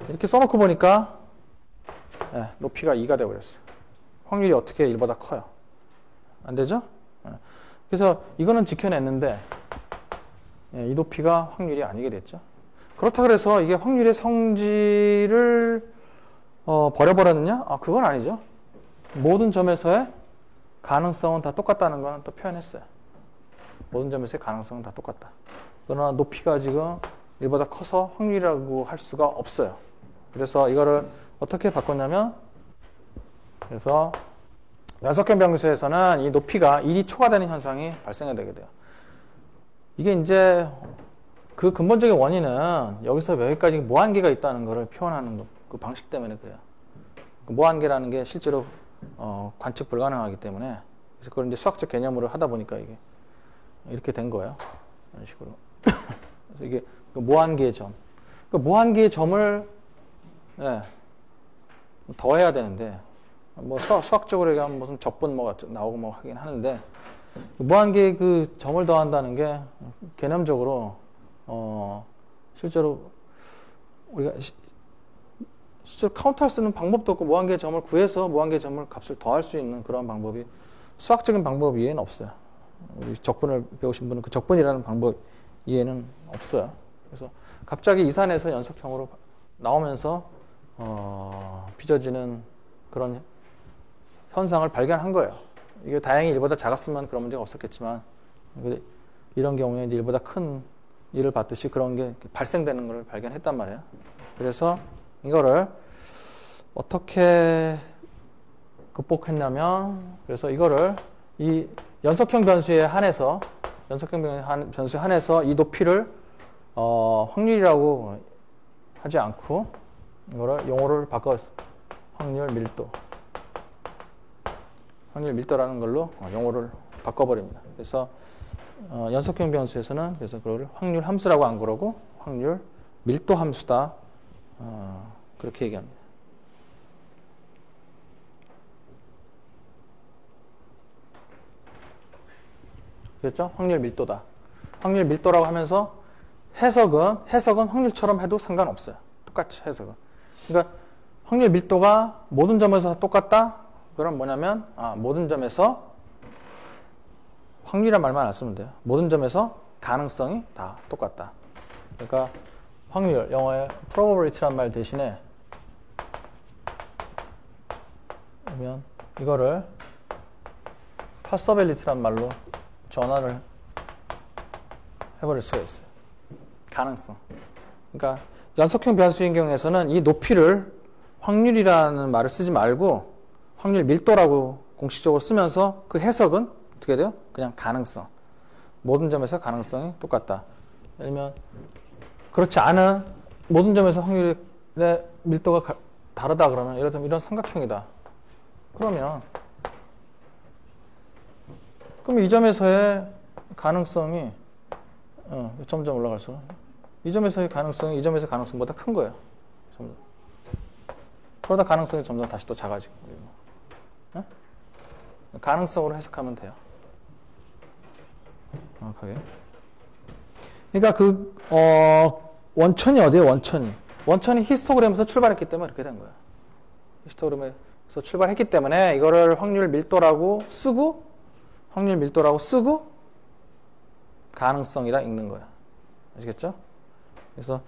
이렇게 써놓고 보니까 높이가 2가 되어버렸어요. 확률이 어떻게 1보다 커요? 안 되죠? 그래서 이거는 지켜냈는데 이 높이가 확률이 아니게 됐죠. 그렇다 그래서 이게 확률의 성질을 버려버렸느냐? 그건 아니죠. 모든 점에서의 가능성은 다 똑같다는 건 또 표현했어요. 모든 점에서의 가능성은 다 똑같다. 그러나 높이가 지금 1보다 커서 확률이라고 할 수가 없어요. 그래서 이거를 어떻게 바꿨냐면, 그래서 연속형 변수에서는 이 높이가 1이 초과되는 현상이 발생이 되게 돼요. 이게 이제 그 근본적인 원인은 여기서 여기까지 무한계가 있다는 것을 표현하는 그 방식 때문에 그래요. 그 무한계라는 게 실제로 관측 불가능하기 때문에, 그래서 그걸 이제 수학적 개념으로 하다 보니까 이게 이렇게 된 거예요. 이런 식으로. 그래서 이게 그 무한계의 점. 그 무한계의 점을 더해야 되는데, 뭐 수학적으로 얘기하면 무슨 적분 뭐 나오고 뭐 하긴 하는데, 무한계의 그 점을 더한다는 게 개념적으로 실제로 우리가 실제로 카운트할 수 있는 방법도 없고, 무한계의 점을 구해서 무한계의 점을 값을 더할 수 있는 그런 방법이 수학적인 방법 이외에는 없어요. 우리 적분을 배우신 분은 그 적분이라는 방법 이외에는 없어요. 그래서 갑자기 이산에서 연속형으로 나오면서 빚어지는 그런 현상을 발견한 거예요. 이게 다행히 1보다 작았으면 그런 문제가 없었겠지만, 이런 경우에 이제 1보다 큰 일을 받듯이 그런 게 발생되는 걸 발견했단 말이에요. 그래서 이거를 어떻게 극복했냐면, 그래서 이거를 이 연속형 변수에 한해서 이 높이를 확률이라고 하지 않고 이거를 용어를 바꿔서 확률 밀도라는 걸로 용어를 바꿔버립니다. 그래서 연속형 변수에서는 그래서 그걸 확률 함수라고 안 그러고 확률 밀도 함수다, 그렇게 얘기합니다. 그렇죠? 확률 밀도다. 확률 밀도라고 하면서 해석은 확률처럼 해도 상관없어요. 똑같이 해석은. 그러니까 확률 밀도가 모든 점에서 똑같다? 그럼 뭐냐면 모든 점에서 확률이란 말만 안 쓰면 돼요. 모든 점에서 가능성이 다 똑같다. 그러니까 확률, 영어의 probability란 말 대신에 그러면 이거를 possibility란 말로 전환을 해버릴 수가 있어요. 가능성. 그러니까 연속형 변수인 경우에서는 이 높이를 확률이라는 말을 쓰지 말고 확률 밀도라고 공식적으로 쓰면서 그 해석은 어떻게 돼요? 그냥 가능성. 모든 점에서 가능성이 똑같다. 예를 들면 그렇지 않은 모든 점에서 확률의 밀도가 다르다 그러면, 예를 들면 이런 삼각형이다. 그럼 이 점에서의 가능성이 점점 올라갈수록 이 점에서의 가능성이 이 점에서의 가능성보다 큰 거예요. 점점. 그러다 가능성이 점점 다시 또 작아지고. 가능성으로 해석하면 돼요. 정확하게. 그러니까 원천이 어디에요? 원천이 히스토그램에서 출발했기 때문에 이렇게 된 거예요. 히스토그램에서 출발했기 때문에 이거를 확률 밀도라고 쓰고 가능성이라 읽는 거예요. 아시겠죠? 그래서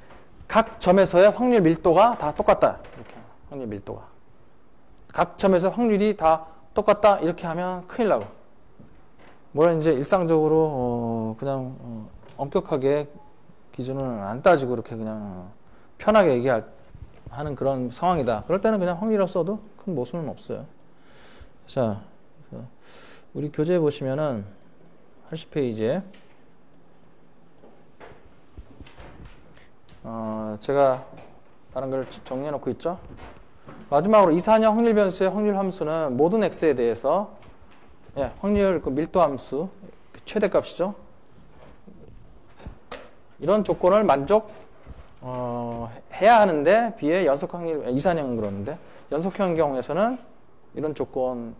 각 점에서의 확률 밀도가 다 똑같다. 이렇게 확률 밀도가. 각 점에서 확률이 다 똑같다. 이렇게 하면 큰일 나고. 물론 이제 일상적으로 그냥 엄격하게 기준은 안 따지고 이렇게 그냥 편하게 얘기하는 그런 상황이다. 그럴 때는 그냥 확률이라고 써도 큰 모순은 없어요. 자, 우리 교재에 보시면은 80페이지에 제가 다른 걸 정리해 놓고 있죠. 마지막으로 이산형 확률 변수의 확률 함수는 모든 x에 대해서 확률 밀도 함수 최대값이죠. 이런 조건을 해야 하는데 비해 연속 확률 이산형 그러는데 연속형 경우에서는 이런 조건이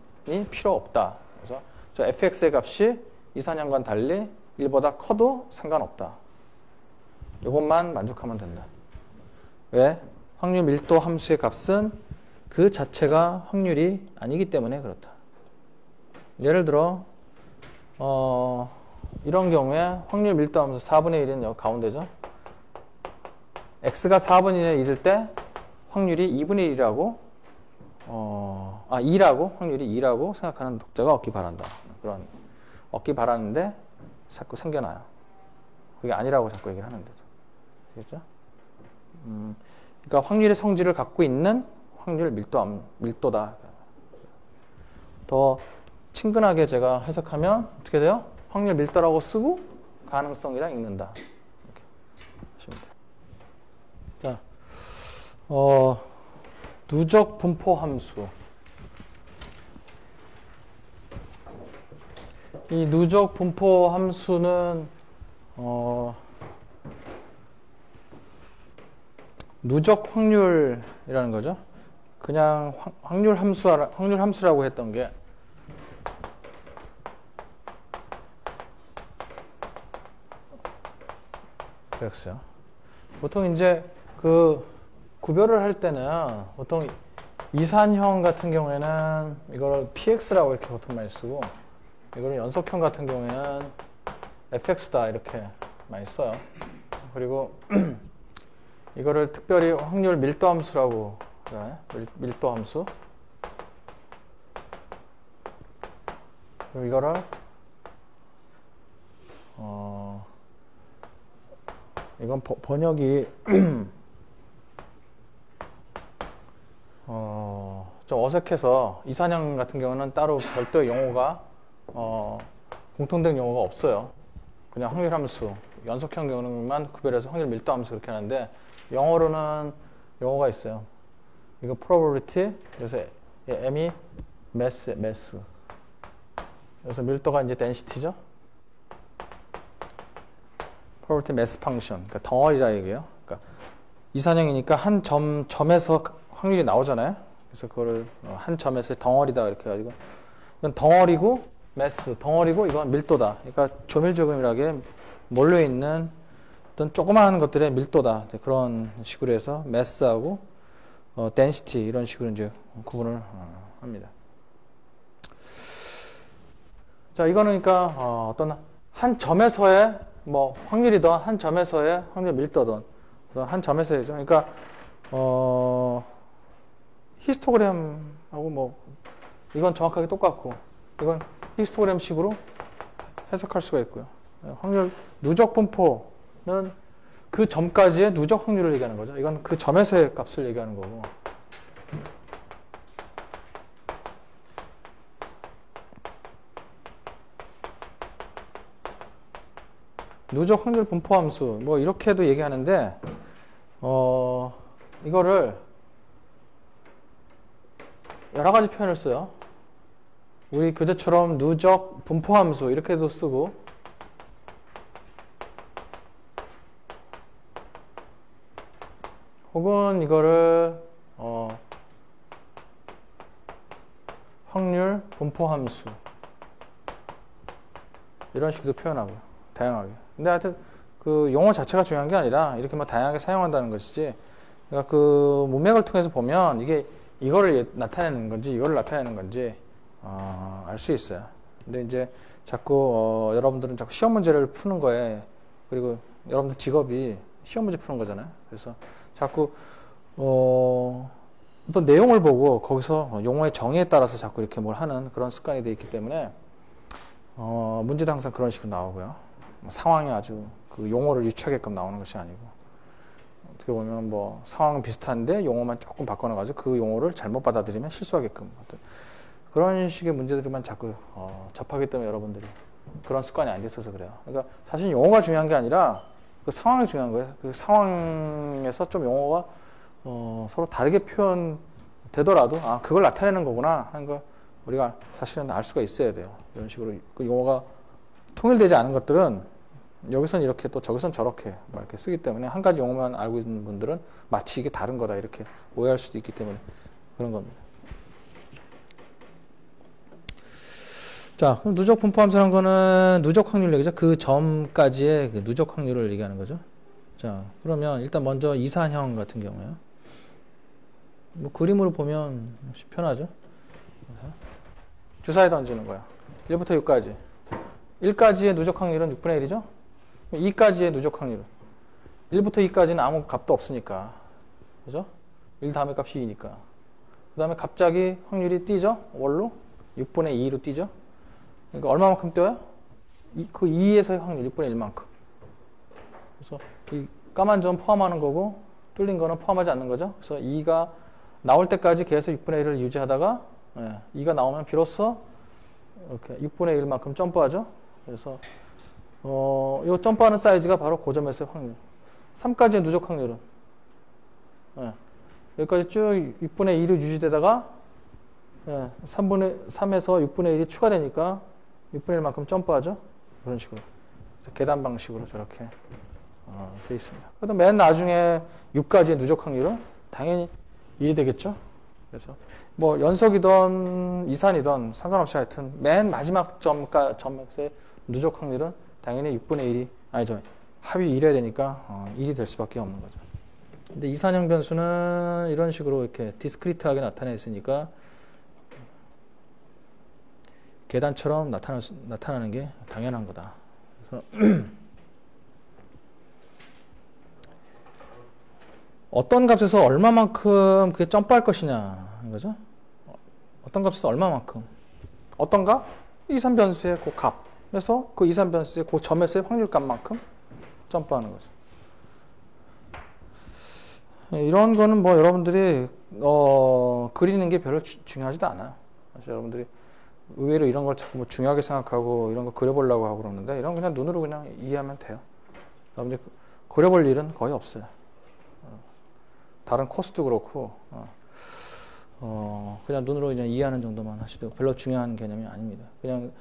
필요 없다. 그래서 저 fx의 값이 이산형과는 달리 1보다 커도 상관없다. 이것만 만족하면 된다. 왜? 확률 밀도 함수의 값은 그 자체가 확률이 아니기 때문에 그렇다. 예를 들어 이런 경우에 확률 밀도 함수 4분의 1은 여기 가운데죠. x가 4분의 1일 때 확률이 2분의 1이라고 2라고 확률이 2라고 생각하는 독자가 없기 바란다. 그런 없기 바라는데 자꾸 생겨나요. 그게 아니라고 자꾸 얘기를 하는데도. 그렇죠? 그러니까 확률의 성질을 갖고 있는 확률 밀도다. 더 친근하게 제가 해석하면 어떻게 돼요? 확률 밀도라고 쓰고 가능성이랑 읽는다. 이렇게 하시면 돼요. 자, 누적 분포 함수. 이 누적 분포 함수는 누적 확률이라는 거죠. 그냥 확률 함수라고 했던 게 그랬어요. 보통 이제 그 구별을 할 때는 보통 이산형 같은 경우에는 이걸 px라고 이렇게 보통 많이 쓰고 이거는 연속형 같은 경우에는 fx다 이렇게 많이 써요. 그리고 이거를 특별히 확률 밀도 함수라고 그래. 밀도 함수. 그리고 이거를 이건 번역이 좀 어색해서 이산형 같은 경우는 따로 별도의 용어가 공통된 용어가 없어요. 그냥 확률 함수. 연속형 경우만 구별해서 확률 밀도 함수 그렇게 하는데 영어로는 용어가 있어요. 이거 probability. 그래서 m이 mass. 그래서 밀도가 이제 density죠. probability mass function. 그러니까 덩어리라 얘기예요. 그러니까 이산형이니까 한 점에서 확률이 나오잖아요. 그래서 그거를 한 점에서 덩어리다 이렇게 해가지고 이건 덩어리고 mass, 덩어리고 이건 밀도다. 그러니까 조밀조금이라게 몰려 있는 어떤 조그마한 것들의 밀도다. 그런 식으로 해서 mass하고 density 이런 식으로 이제 구분을 합니다. 자, 이거는 그러니까 어떤 한 점에서의 뭐 확률이든 한 점에서의 확률 밀도든 한 점에서의죠. 그러니까 히스토그램하고 뭐 이건 정확하게 똑같고 이건 히스토그램식으로 해석할 수가 있고요. 확률 누적 분포는 그 점까지의 누적 확률을 얘기하는 거죠. 이건 그 점에서의 값을 얘기하는 거고. 누적 확률 분포 함수 뭐 이렇게도 얘기하는데 이거를 여러 가지 표현을 써요. 우리 교재처럼 누적 분포 함수 이렇게도 쓰고 혹은 이거를 확률 분포 함수 이런 식으로 표현하고요. 다양하게. 근데 하여튼 그 용어 자체가 중요한 게 아니라 이렇게 뭐 다양하게 사용한다는 것이지. 그러니까 그 문맥을 통해서 보면 이게 이거를 나타내는 건지 이거를 나타내는 건지 알 수 있어요. 근데 이제 자꾸 여러분들은 자꾸 시험 문제를 푸는 거에 그리고 여러분들 직업이 시험 문제 푸는 거잖아요. 그래서 자꾸 어떤 내용을 보고 거기서 용어의 정의에 따라서 자꾸 이렇게 뭘 하는 그런 습관이 돼 있기 때문에 문제도 항상 그런 식으로 나오고요. 상황이 아주 그 용어를 유추하게끔 나오는 것이 아니고 어떻게 보면 뭐 상황은 비슷한데 용어만 조금 바꿔놔가지고 그 용어를 잘못 받아들이면 실수하게끔 어떤 그런 식의 문제들만 자꾸 접하기 때문에 여러분들이 그런 습관이 안 있어서 그래요. 그러니까 사실 용어가 중요한 게 아니라 그 상황이 중요한 거예요. 그 상황에서 좀 용어가 서로 다르게 표현되더라도 그걸 나타내는 거구나 하는 걸 우리가 사실은 알 수가 있어야 돼요. 이런 식으로 그 용어가 통일되지 않은 것들은 여기선 이렇게 또 저기선 저렇게 막 이렇게 쓰기 때문에 한 가지 용어만 알고 있는 분들은 마치 이게 다른 거다 이렇게 오해할 수도 있기 때문에 그런 겁니다. 자, 그럼 누적 분포 함수라는 거는 누적 확률 얘기죠. 그 점까지의 그 누적 확률을 얘기하는 거죠. 자, 그러면 일단 먼저 이산형 같은 경우에요. 뭐 그림으로 보면 편하죠. 주사위 던지는 거야. 1부터 6까지. 1까지의 누적 확률은 6분의 1이죠. 2까지의 누적 확률은 1부터 2까지는 아무 값도 없으니까. 그죠? 1 다음에 값이 2니까. 그 다음에 갑자기 확률이 뛰죠? 월로? 6분의 2로 뛰죠? 그러니까 얼마만큼 뛰어요? 그 2에서의 확률 6분의 1만큼. 그래서 이 까만 점 포함하는 거고 뚫린 거는 포함하지 않는 거죠. 그래서 2가 나올 때까지 계속 6분의 1을 유지하다가 2가 나오면 비로소 이렇게 6분의 1만큼 점프하죠. 그래서 이 점프하는 사이즈가 바로 고점에서의 확률. 3까지의 누적 확률은 여기까지 쭉 6분의 2로 유지되다가 3에서 6분의 1이 추가되니까 6분의 1만큼 점프하죠. 그런 식으로. 계단 방식으로 저렇게 되어 있습니다. 그래도 맨 나중에 6까지의 누적 확률은 당연히 1이 되겠죠. 그래서 뭐 연속이든 이산이든 상관없이 하여튼 맨 마지막 점에서의 누적 확률은 당연히 6분의 1이 아니죠. 합이 1해야 되니까 1이 될 수밖에 없는 거죠. 근데 이산형 변수는 이런 식으로 이렇게 디스크리트하게 나타내 있으니까 계단처럼 나타나는 게 당연한 거다. 그래서 어떤 값에서 얼마만큼 그게 점프할 것이냐 하는 거죠. 어떤 값에서 얼마만큼. 어떤 값? 이산 변수의 그 값에서 그 이산 변수의 그 점에서의 확률값만큼 점프하는 거죠. 이런 거는 뭐 여러분들이 그리는 게 별로 중요하지도 않아요. 사실 여러분들이 의외로 이런 걸 자꾸 뭐 중요하게 생각하고 이런 거 그려보려고 하고 그러는데 이런 거 그냥 눈으로 그냥 이해하면 돼요. 여러분들이 그려볼 일은 거의 없어요. 다른 코스도 그렇고 그냥 눈으로 그냥 이해하는 정도만 하시도 별로 중요한 개념이 아닙니다. 그냥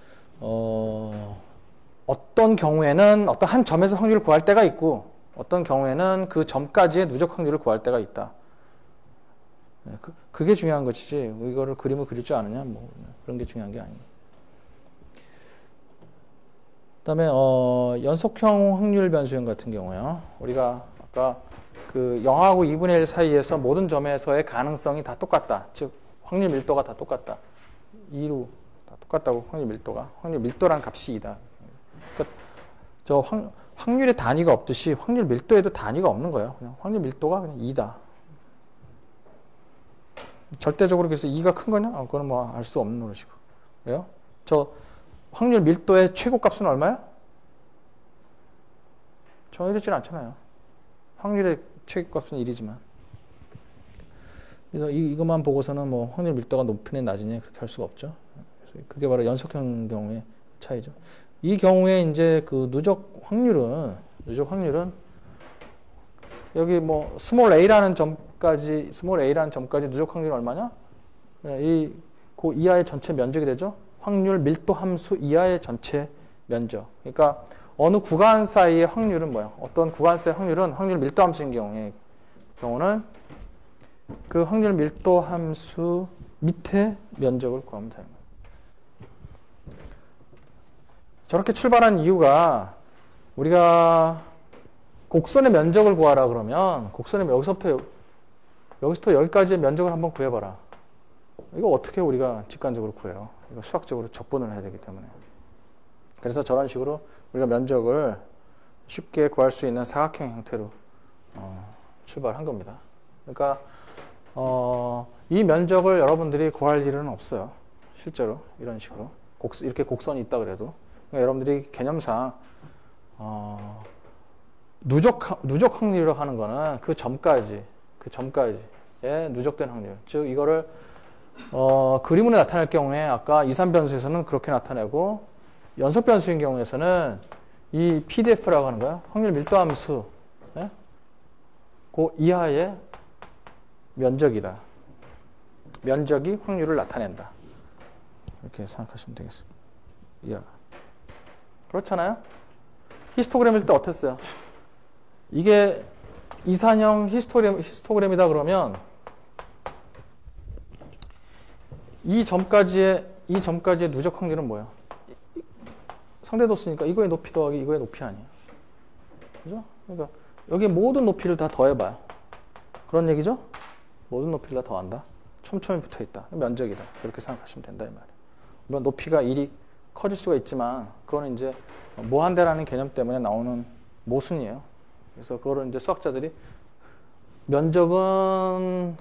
어떤 경우에는 어떤 한 점에서 확률을 구할 때가 있고 어떤 경우에는 그 점까지의 누적 확률을 구할 때가 있다. 그게 중요한 것이지 이거를 그림을 그릴 줄 아느냐 뭐 그런 게 중요한 게 아닙니다. 그다음에 연속형 확률 변수형 같은 경우요. 우리가 아까 그 0하고 2분의 1 사이에서 모든 점에서의 가능성이 다 똑같다. 즉 확률 밀도가 다 똑같다. 2로 다 똑같다고 확률 밀도라는 값이 2다. 그러니까 저 확률의 단위가 없듯이 확률 밀도에도 단위가 없는 거예요. 그냥 확률 밀도가 그냥 2다. 절대적으로 그래서 2가 큰 거냐? 그거는 뭐 알 수 없는 노릇이고. 왜요? 저 확률 밀도의 최고값은 얼마야? 정해지진 않잖아요. 확률의 최고값은 1이지만. 그래서 이것만 보고서는 뭐 확률 밀도가 높으냐 낮으냐 그렇게 할 수가 없죠. 그래서 그게 바로 연속형 경우의 차이죠. 이 경우에 이제 그 누적 확률은 여기 뭐 스몰 a라는 점까지 누적 확률이 얼마냐? 그 이하의 전체 면적이 되죠. 확률 밀도 함수 이하의 전체 면적. 그러니까 어느 구간 사이의 확률은 뭐야? 어떤 구간 사이의 확률은 확률 밀도 함수인 경우는 그 확률 밀도 함수 밑에 면적을 구하면 되는 거예요. 저렇게 출발한 이유가 우리가 곡선의 면적을 구하라 그러면 곡선의 여기서부터 여기까지의 면적을 한번 구해봐라. 이거 어떻게 우리가 직관적으로 구해요? 이거 수학적으로 적분을 해야 되기 때문에. 그래서 저런 식으로 우리가 면적을 쉽게 구할 수 있는 사각형 형태로 출발한 겁니다. 그러니까 이 면적을 여러분들이 구할 일은 없어요. 실제로 이런 식으로 이렇게 곡선이 있다 그래도 그러니까 여러분들이 개념상 누적 확률이라고 하는 거는 그 점까지의 누적된 확률. 즉 이거를 그림으로 나타낼 경우에 아까 이산 변수에서는 그렇게 나타내고 연속 변수인 경우에서는 이 PDF라고 하는 거야. 확률 밀도함수. 예? 그 이하의 면적이다. 면적이 확률을 나타낸다. 이렇게 생각하시면 되겠습니다. 이하. 그렇잖아요? 히스토그램일 때 어땠어요? 이게 이산형 히스토그램이다 그러면 이 점까지의 누적 확률은 뭐야? 상대도수니까 이거의 높이 더하기 이거의 높이 아니에요. 그죠? 그러니까 여기 모든 높이를 다 더해봐요. 그런 얘기죠? 모든 높이를 다 더한다. 촘촘히 붙어있다. 면적이다. 그렇게 생각하시면 된다 이 말이에요. 물론 높이가 1이 커질 수가 있지만 그거는 이제 무한대라는 개념 때문에 나오는 모순이에요. 그래서 그거를 이제 수학자들이 면적은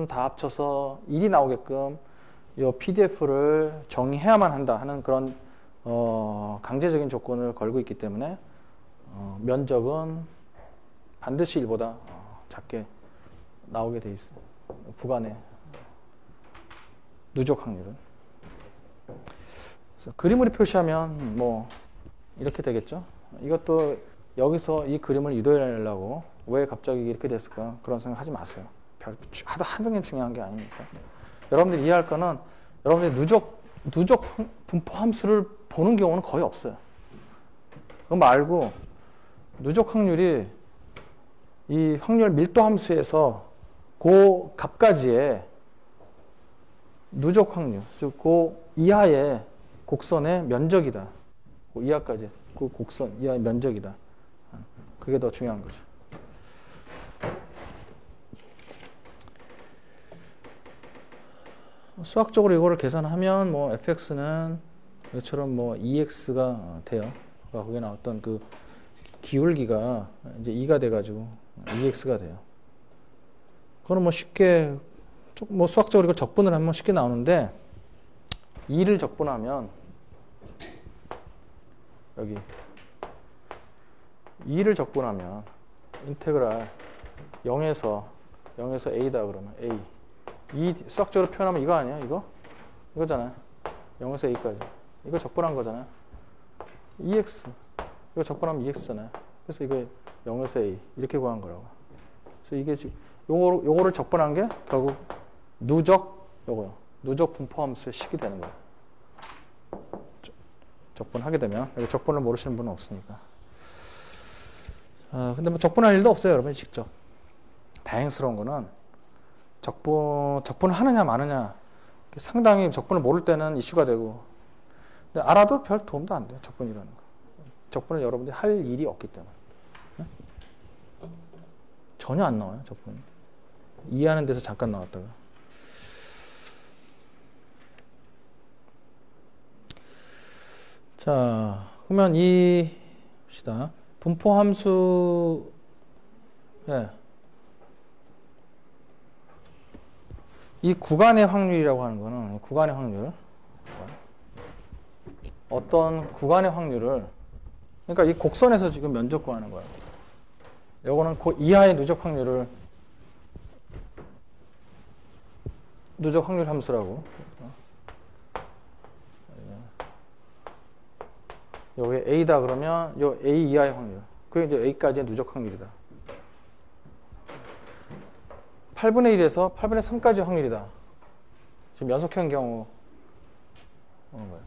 다 합쳐서 1이 나오게끔 이 PDF를 정의해야만 한다 하는 그런 강제적인 조건을 걸고 있기 때문에 면적은 반드시 1보다 작게 나오게 돼 있어요. 구간의 누적 확률은. 그래서 그림으로 표시하면 뭐 이렇게 되겠죠. 이것도 여기서 이 그림을 유도하려고 왜 갑자기 이렇게 됐을까 그런 생각 하지 마세요. 하는 게 중요한 게 아니니까. 여러분들이 이해할 거는 여러분들이 누적 분포 함수를 보는 경우는 거의 없어요. 그거 말고 누적 확률이 이 확률 밀도 함수에서 그 값까지의 누적 확률, 즉 그 이하의 곡선의 면적이다. 그 이하까지 그 곡선 이하의 면적이다. 그게 더 중요한 거죠. 수학적으로 이거를 계산하면 뭐 fx는 이것처럼 뭐 2x가 돼요. 거기에 나왔던 그 기울기가 이제 2가 돼가지고 2x가 돼요. 그거는 뭐 쉽게 뭐 수학적으로 이걸 적분을 하면 쉽게 나오는데 2를 적분하면 여기 2를 적분하면 인테그랄 0에서 a다 그러면 a 이 수학적으로 표현하면 이거 아니야? 이거잖아요. 0에서 a까지 이거 적분한 거잖아요. 2x 이거 적분하면 2x잖아요. 그래서 이거 0에서 a 이렇게 구한 거라고. 그래서 이게 지금 요거를 적분한 게 결국 누적 분포함수의 식이 되는 거예요. 적분하게 되면 여기 적분을 모르시는 분은 없으니까. 근데 뭐 적분할 일도 없어요, 여러분. 직접. 다행스러운 거는 적분을 하느냐 마느냐 상당히 적분을 모를 때는 이슈가 되고 근데 알아도 별 도움도 안 돼요. 적분이라는 거. 적분을 여러분들이 할 일이 없기 때문에. 네? 전혀 안 나와요, 적분. 이해하는 데서 잠깐 나왔다가. 자, 그러면 봅시다. 분포함수, 예. 이 구간의 확률이라고 하는 거는, 구간의 확률. 어떤 구간의 확률을, 그러니까 이 곡선에서 지금 면적 구하는 거예요. 요거는 그 이하의 누적 확률 함수라고. 여기 A다 그러면 요 A 이하의 확률. 그게 이제 A까지의 누적 확률이다. 8분의 1에서 8분의 3까지의 확률이다. 지금 연속형 경우 오는 거예요.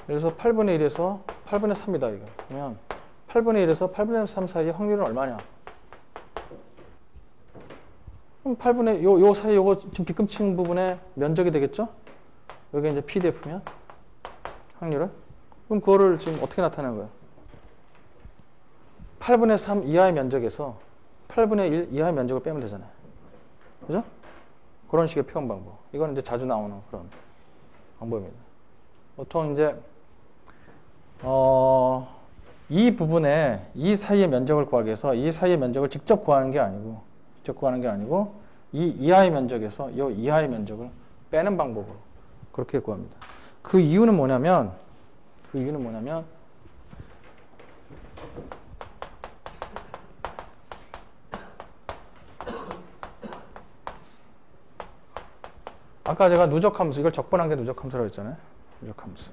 그래서 8분의 1에서 8분의 3이다 이거. 그러면 8분의 1에서 8분의 3 사이의 확률은 얼마냐? 그럼 8분의 요 사이 요거 지금 빗금친 부분의 면적이 되겠죠? 여기 이제 PDF면 확률은 그럼 그거를 지금 어떻게 나타내는 거예요? 8분의 3 이하의 면적에서 8분의 1 이하의 면적을 빼면 되잖아요. 그죠? 그런 식의 표현 방법. 이건 이제 자주 나오는 그런 방법입니다. 보통 이제 이 부분에 이 사이의 면적을 구하기 위해서 이 사이의 면적을 직접 구하는 게 아니고 이 이하의 면적에서 이 이하의 면적을 빼는 방법으로 그렇게 구합니다. 그 이유는 뭐냐면 아까 제가 누적함수 이걸 적분한 게 누적함수라고 했잖아요. 누적함수.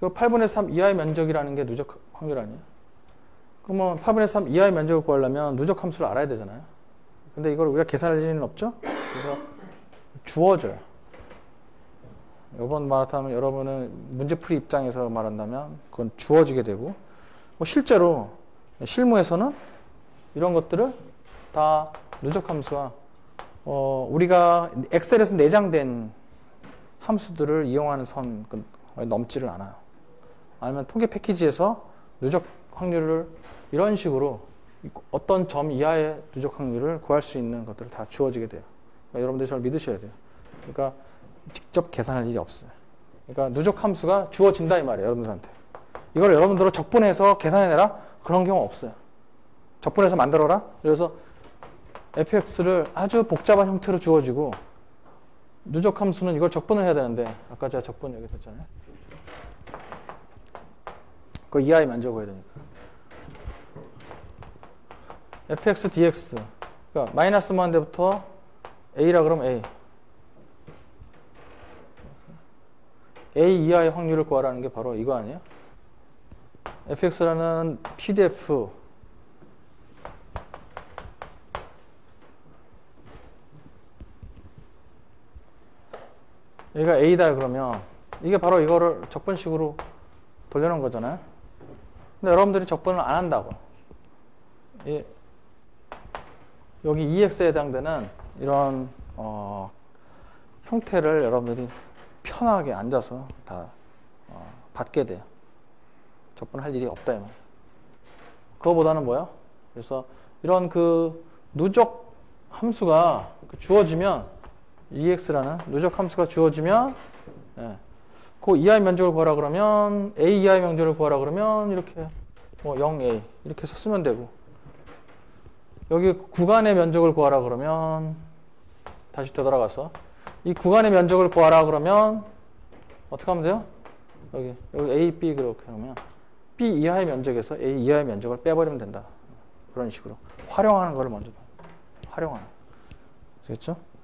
그 8분의 3 이하의 면적이라는 게 누적 확률 아니에요? 그러면 8분의 3 이하의 면적을 구하려면 누적 함수를 알아야 되잖아요. 근데 이걸 우리가 계산할 일은 없죠? 그래서 주어져요. 이번 말하자면 여러분은 문제풀이 입장에서 말한다면 그건 주어지게 되고, 뭐 실제로 실무에서는 이런 것들을 다 누적 함수와 우리가 엑셀에서 내장된 함수들을 이용하는 선 넘지를 않아요. 아니면 통계 패키지에서 누적 확률을 이런 식으로 어떤 점 이하의 누적 확률을 구할 수 있는 것들을 다 주어지게 돼요. 그러니까 여러분들이 저를 믿으셔야 돼요. 그러니까 직접 계산할 일이 없어요. 그러니까 누적 함수가 주어진다 이 말이에요. 여러분들한테. 이걸 여러분들로 적분해서 계산해내라? 그런 경우 없어요. 적분해서 만들어라? 그래서 fx를 아주 복잡한 형태로 주어지고 누적 함수는 이걸 적분을 해야 되는데 아까 제가 적분 여기 했잖아요. 그 이하의 면적 구해야 되니까. fx dx 그러니까 마이너스 무한 대부터 a라 그러면 a 이하의 확률을 구하라는 게 바로 이거 아니에요? fx라는 pdf 여기가 a다 그러면 이게 바로 이거를 적분식으로 돌려놓은 거잖아요. 근데 여러분들이 적분을 안 한다고. 여기 EX에 해당되는 이런 형태를 여러분들이 편하게 앉아서 다 받게 돼요. 적분할 일이 없다 이 말이에요. 그거보다는 뭐야? 그래서 이런 그 누적 함수가 주어지면 EX라는 누적 함수가 주어지면 그 이하의 면적을 구하라 그러면 A 이하의 면적을 구하라 그러면 이렇게 뭐 0A 이렇게 해서 쓰면 되고, 여기 구간의 면적을 구하라 그러면 다시 되돌아가서 이 구간의 면적을 구하라 그러면 어떻게 하면 돼요? 여기 A, B 그렇게 하면 B 이하의 면적에서 A 이하의 면적을 빼버리면 된다. 그런 식으로 활용하는 거를 먼저 활용하는. 아시겠죠?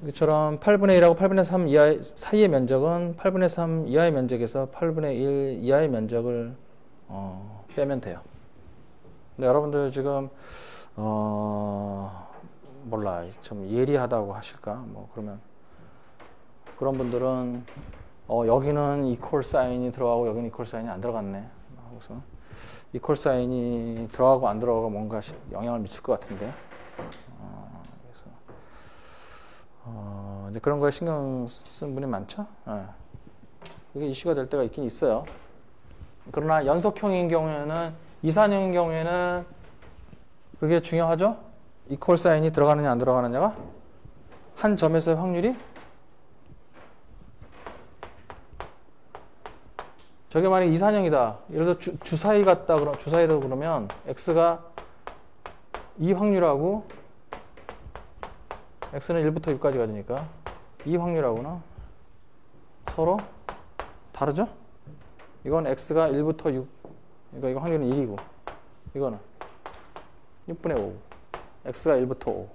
이처럼 8분의 1하고 8분의 3 이하의 사이의 면적은 8분의 3 이하의 면적에서 8분의 1 이하의 면적을 빼면 돼요. 근데 여러분들 지금 몰라 좀 예리하다고 하실까? 뭐 그러면 그런 분들은 여기는 이퀄 사인이 들어가고 여기는 이퀄 사인이 안 들어갔네. 하고서 이퀄 사인이 들어가고 안 들어가고 뭔가 영향을 미칠 것 같은데. 이제 그런 거에 신경 쓰는 분이 많죠? 그게 이슈가 될 때가 있긴 있어요. 그러나 연속형인 경우에는, 이산형인 경우에는 그게 중요하죠? 이퀄 사인이 들어가느냐 안 들어가느냐가 한 점에서의 확률이 저게 만약에 이산형이다. 예를 들어 주사위 같다. 그럼 주사위로 그러면 x가 이 확률하고 x는 1부터 6까지 가지니까 이 확률하고는 서로 다르죠? 이건 x가 1부터 6, 그러니까 이거 확률은 1이고 이거는 6분의 5, x가 1부터 5.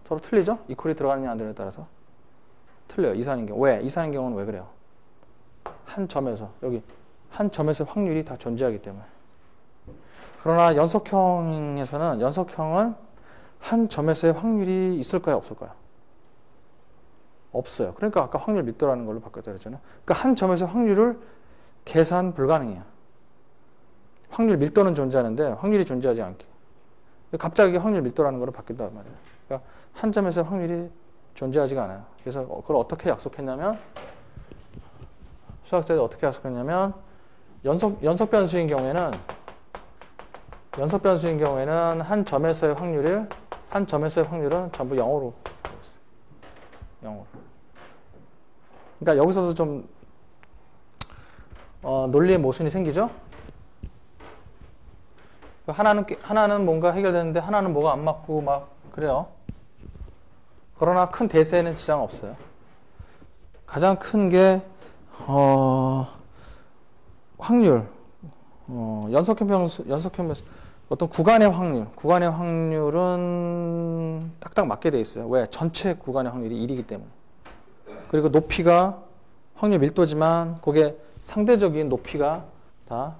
서로 틀리죠? 이퀄이 들어가느냐 안 들어가느냐에 따라서 틀려요. 이산인 경우. 왜? 이산인 경우는 왜 그래요? 한 점에서, 여기 한 점에서 확률이 다 존재하기 때문에. 그러나 연속형에서는, 연속형은 한 점에서의 확률이 있을까요? 없을까요? 없어요. 그러니까 아까 확률 밀도라는 걸로 바꿨다 그랬잖아요. 그러니까 한 점에서 확률을 계산 불가능해요. 확률 밀도는 존재하는데 확률이 존재하지 않게. 갑자기 확률 밀도라는 걸로 바뀐단 말이에요. 그러니까 한 점에서 확률이 존재하지가 않아요. 그래서 그걸 어떻게 약속했냐면, 수학자들이 어떻게 약속했냐면, 연속 변수인 경우에는 한 점에서의 확률은 전부 0으로. 0으로. 그러니까 여기서도 좀 논리의 모순이 생기죠? 하나는 뭔가 해결되는데 하나는 뭐가 안 맞고 막 그래요. 그러나 큰 대세에는 지장 없어요. 가장 큰 게 확률, 연속형 변수, 어떤 구간의 확률은 딱딱 맞게 돼 있어요. 왜? 전체 구간의 확률이 1이기 때문에. 그리고 높이가 확률 밀도지만 그게 상대적인 높이가 다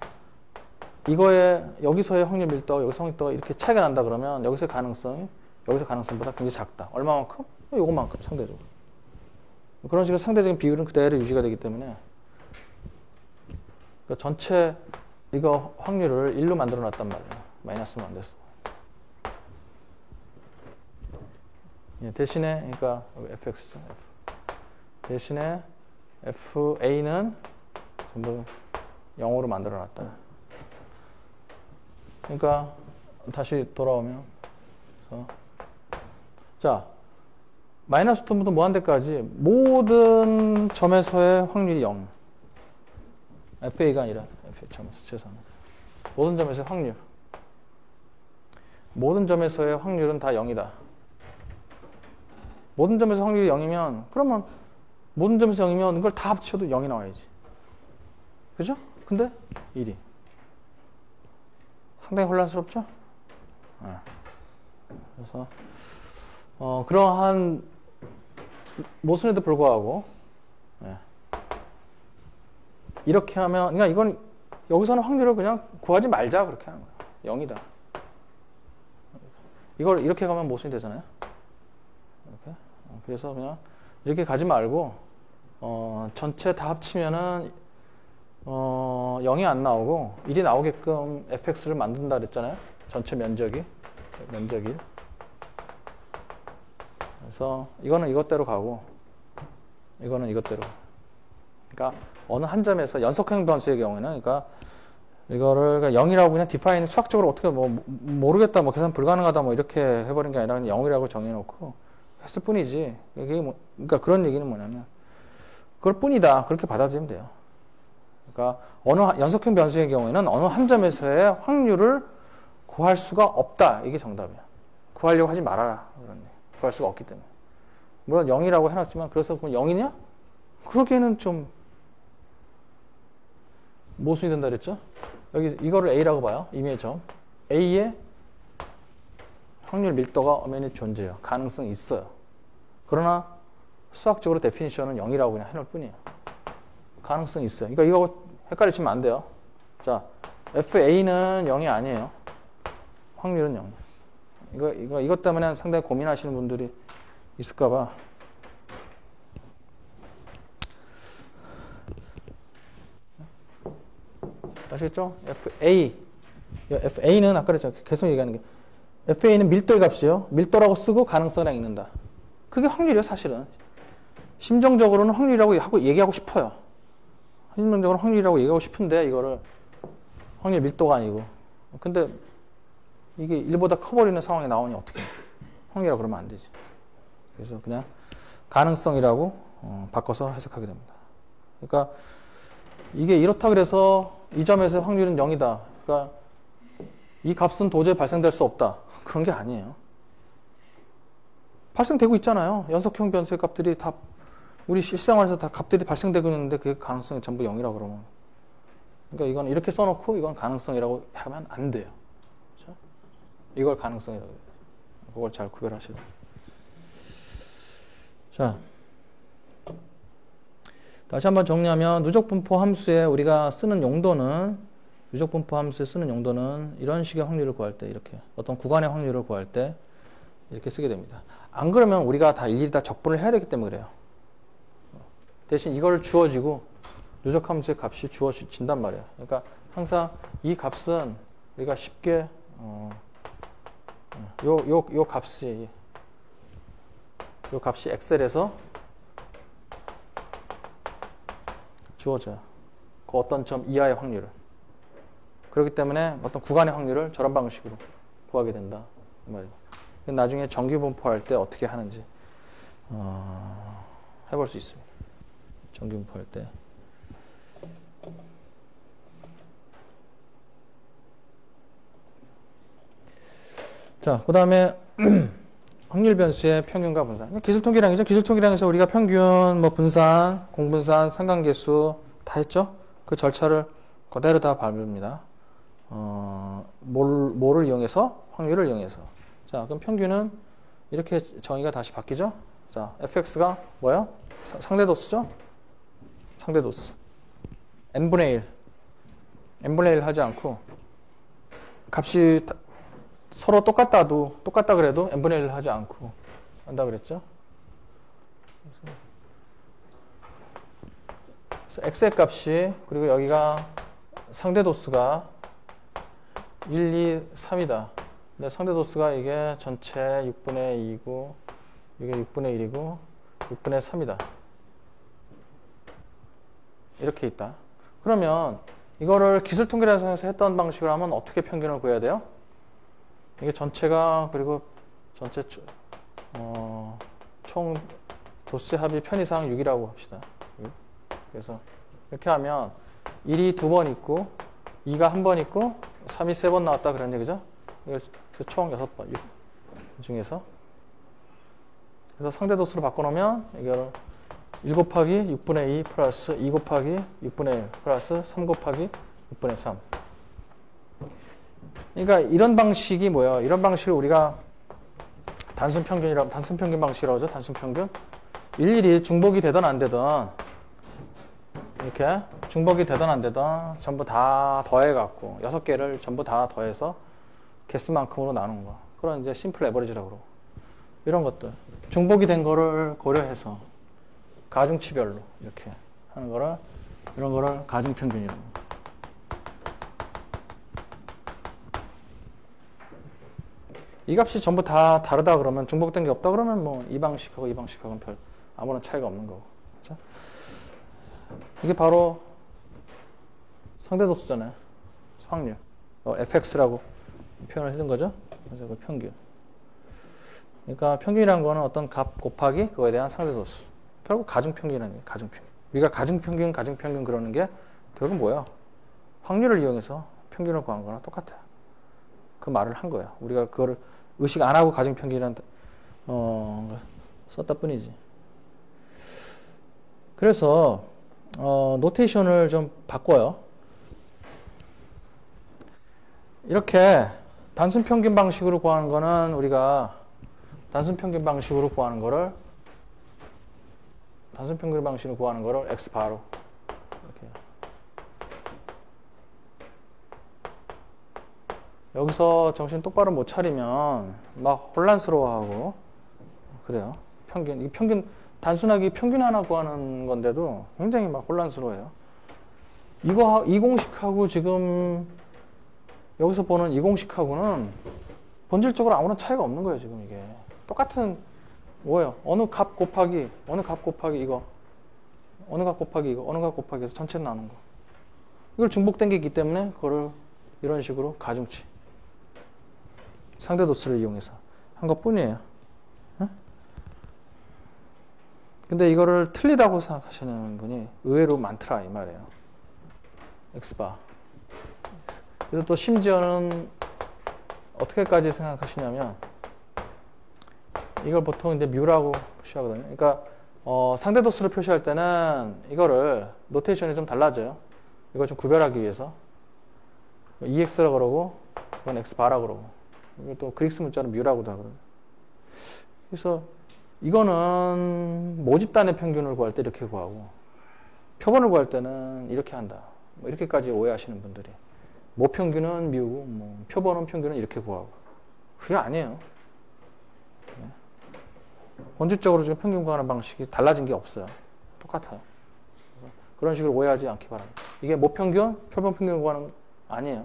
이거에 여기서의 확률 밀도, 여기서 확률 밀도가 이렇게 차이가 난다 그러면 여기서의 가능성이 여기서 가능성보다 굉장히 작다. 얼마만큼? 요것만큼 상대적으로. 그런 식으로 상대적인 비율은 그대로 유지가 되기 때문에 그러니까 전체 이거 확률을 1로 만들어 놨단 말이에요. 마이너스는 안 됐어. 예, 대신에 그러니까 fx죠. 대신에 fa는 전부 0으로 만들어 놨다. 그러니까 다시 돌아오면 그래서 자 마이너스 부터 무한대까지 모든 점에서의 확률이 0. fa가 아니라 fa 점에서 최소한 모든 점에서의 확률. 모든 점에서의 확률은 다 0이다. 모든 점에서 확률이 0이면 그러면 모든 점에서 0이면 이걸 다 합쳐도 0이 나와야지. 그죠? 근데 1이. 상당히 혼란스럽죠? 네. 그래서 그러한 모순에도 불구하고 네. 이렇게 하면 그러니까 이건 여기서는 확률을 그냥 구하지 말자 그렇게 하는 거야. 0이다. 이걸 이렇게 가면 모순이 되잖아요. 이렇게. 그래서 그냥 이렇게 가지 말고 전체 다 합치면은 0이 안 나오고 1이 나오게끔 fx를 만든다 그랬잖아요. 전체 면적이 1. 그래서 이거는 이것대로 가고 이거는 이것대로. 그러니까 어느 한 점에서 연속형 변수의 경우에는 그러니까 이거를 0이라고 그냥 define 수학적으로 어떻게 뭐 모르겠다 뭐 계산 불가능하다 뭐 이렇게 해버린 게 아니라 0이라고 정해놓고 했을 뿐이지. 이게 뭐 그러니까 그런 얘기는 뭐냐면 그걸 뿐이다 그렇게 받아들이면 돼요. 그러니까 어느 연속형 변수의 경우에는 어느 한 점에서의 확률을 구할 수가 없다. 이게 정답이야. 구하려고 하지 말아라. 구할 수가 없기 때문에. 물론 0이라고 해놨지만 그래서 그럼 0이냐? 그러기에는 좀 모순이 된다 그랬죠? 여기 이거를 A라고 봐요. 임의의 점. A의 확률 밀도가 엄연히 존재해요. 가능성이 있어요. 그러나 수학적으로 데피니션은 0이라고 그냥 해놓을 뿐이에요. 가능성이 있어요. 그러니까 이거 헷갈리시면 안 돼요. 자, FA는 0이 아니에요. 확률은 0이에요. 이것 때문에 상당히 고민하시는 분들이 있을까봐. 아시겠죠? FA는 아까 그랬죠. 계속 얘기하는 게. FA는 밀도의 값이에요. 밀도라고 쓰고 가능성이랑 읽는다. 그게 확률이에요, 사실은. 심정적으로는 확률이라고 얘기하고 싶어요. 심정적으로 확률이라고 얘기하고 싶은데 이거를 확률 밀도가 아니고. 근데 이게 1보다 커버리는 상황이 나오니 어떻게 확률이라고 그러면 안 되지. 그래서 그냥 가능성이라고 바꿔서 해석하게 됩니다. 그러니까 이게 이렇다 그래서 이 점에서 확률은 0이다. 그러니까 이 값은 도저히 발생될 수 없다. 그런 게 아니에요. 발생되고 있잖아요. 연속형 변수의 값들이 다 우리 실생활에서 다 값들이 발생되고 있는데 그게 가능성이 전부 0이라고 그러면. 그러니까 이건 이렇게 써놓고 이건 가능성이라고 하면 안 돼요. 그렇죠? 이걸 가능성이라고 해요. 그걸 잘 구별하셔야 돼요. 자, 다시 한번 정리하면 누적분포 함수에 우리가 쓰는 용도는 누적분포 함수에 쓰는 용도는 이런 식의 확률을 구할 때 이렇게 어떤 구간의 확률을 구할 때 이렇게 쓰게 됩니다. 안 그러면 우리가 다 일일이 다 적분을 해야 되기 때문에 그래요. 대신 이걸 주어지고 누적함수의 값이 주어진단 말이에요. 그러니까 항상 이 값은 우리가 쉽게 요 값이 엑셀에서 주어져요. 그 어떤 점 이하의 확률을. 그렇기 때문에 어떤 구간의 확률을 저런 방식으로 구하게 된다. 이 말이에요. 나중에 정규분포할 때 어떻게 하는지 해볼 수 있습니다. 정규분포할 때. 자, 그 다음에 확률 변수의 평균과 분산. 기술통계량이죠. 기술통계량에서 우리가 평균, 뭐 분산, 공분산, 상관계수 다 했죠. 그 절차를 그대로 다 밟습니다. 뭐를 이용해서? 확률을 이용해서. 자, 그럼 평균은 이렇게 정의가 다시 바뀌죠. 자, fx가 뭐예요? 상대도수죠. 상대 도수. n분의 1. n분의 1 하지 않고 값이 서로 똑같다 그래도 n분의 1 하지 않고 한다 그랬죠. 그래서 x의 값이 그리고 여기가 상대 도수가 1, 2, 3이다. 근데 상대 도수가 이게 전체 6분의 2이고 이게 6분의 1이고 6분의 3이다. 이렇게 있다. 그러면 이거를 기술통계량에서 했던 방식으로 하면 어떻게 평균을 구해야 돼요? 이게 전체가 그리고 전체 총 도수의 합이 편의상 6이라고 합시다. 그래서 이렇게 하면 1이 2번 있고 2가 1번 있고 3이 3번 나왔다 그런 얘기죠. 이거 총 6번 이 중에서 그래서 상대 도수로 바꿔놓으면 이거를 1 곱하기 6분의 2 플러스 2 곱하기 6분의 1 플러스 3 곱하기 6분의 3. 그러니까 이런 방식이 뭐예요? 이런 방식을 우리가 단순 평균 방식이라고 하죠. 단순 평균. 일일이 중복이 되든 안 되든 이렇게 중복이 되든 안 되든 전부 다 더해갖고 6개를 전부 다 더해서 개수만큼으로 나눈 거. 그런 이제 심플 에버리지라고 그러고 이런 것들 중복이 된 거를 고려해서 가중치별로 이렇게 하는 거를 이런 거를 가중평균이라고. 이 값이 전부 다 다르다 그러면 중복된 게 없다 그러면 뭐 이 방식하고 이 방식하고는 별 아무런 차이가 없는 거고. 그렇죠? 이게 바로 상대도수잖아요. 확률. fx라고 표현을 해둔 거죠. 그래서 그 평균. 그러니까 평균이라는 거는 어떤 값 곱하기 그거에 대한 상대도수. 결국 가중평균이라는 거예요. 가중평균. 우리가 가중평균 그러는 게 결국 뭐야? 확률을 이용해서 평균을 구한 거랑 똑같아요. 그 말을 한 거예요. 우리가 그거를 의식 안 하고 가중평균이란 썼다 뿐이지. 그래서 노테이션을 좀 바꿔요. 이렇게 단순평균 방식으로 구하는 거는 우리가 단순평균 방식으로 구하는 거를 x바로 이렇게. 여기서 정신 똑바로 못 차리면 막 혼란스러워하고 그래요. 이 평균 단순하게 평균 하나 구하는 건데도 굉장히 막 혼란스러워요. 이 공식하고 지금 여기서 보는 이 공식하고는 본질적으로 아무런 차이가 없는 거예요. 지금 이게 똑같은 뭐예요? 어느 값 곱하기 이거, 어느 값 곱하기 이거, 어느 값 곱하기 해서 전체를 나눈 거. 이걸 중복된 게 있기 때문에 그거를 이런 식으로 가중치 상대도수를 이용해서 한 것 뿐이에요. 응? 근데 이거를 틀리다고 생각하시는 분이 의외로 많더라 이 말이에요. x바. 그리고 또 심지어는 어떻게까지 생각하시냐면 이걸 보통 이제 뮤라고 표시하거든요. 그러니까 상대도수를 표시할 때는 이거를 노테이션이 좀 달라져요. 이걸 좀 구별하기 위해서 EX라고 그러고 이건 X바라고 그러고 이걸 또 그리스 문자로 뮤라고도 하거든요. 그래서 이거는 모집단의 평균을 구할 때 이렇게 구하고 표본을 구할 때는 이렇게 한다. 뭐 이렇게까지 오해하시는 분들이 모평균은 뮤고 뭐 표본은 평균은 이렇게 구하고 그게 아니에요. 본질적으로 지금 평균 구하는 방식이 달라진 게 없어요. 똑같아요. 그런 식으로 오해하지 않기 바랍니다. 이게 모평균, 표본 평균 구하는 아니에요.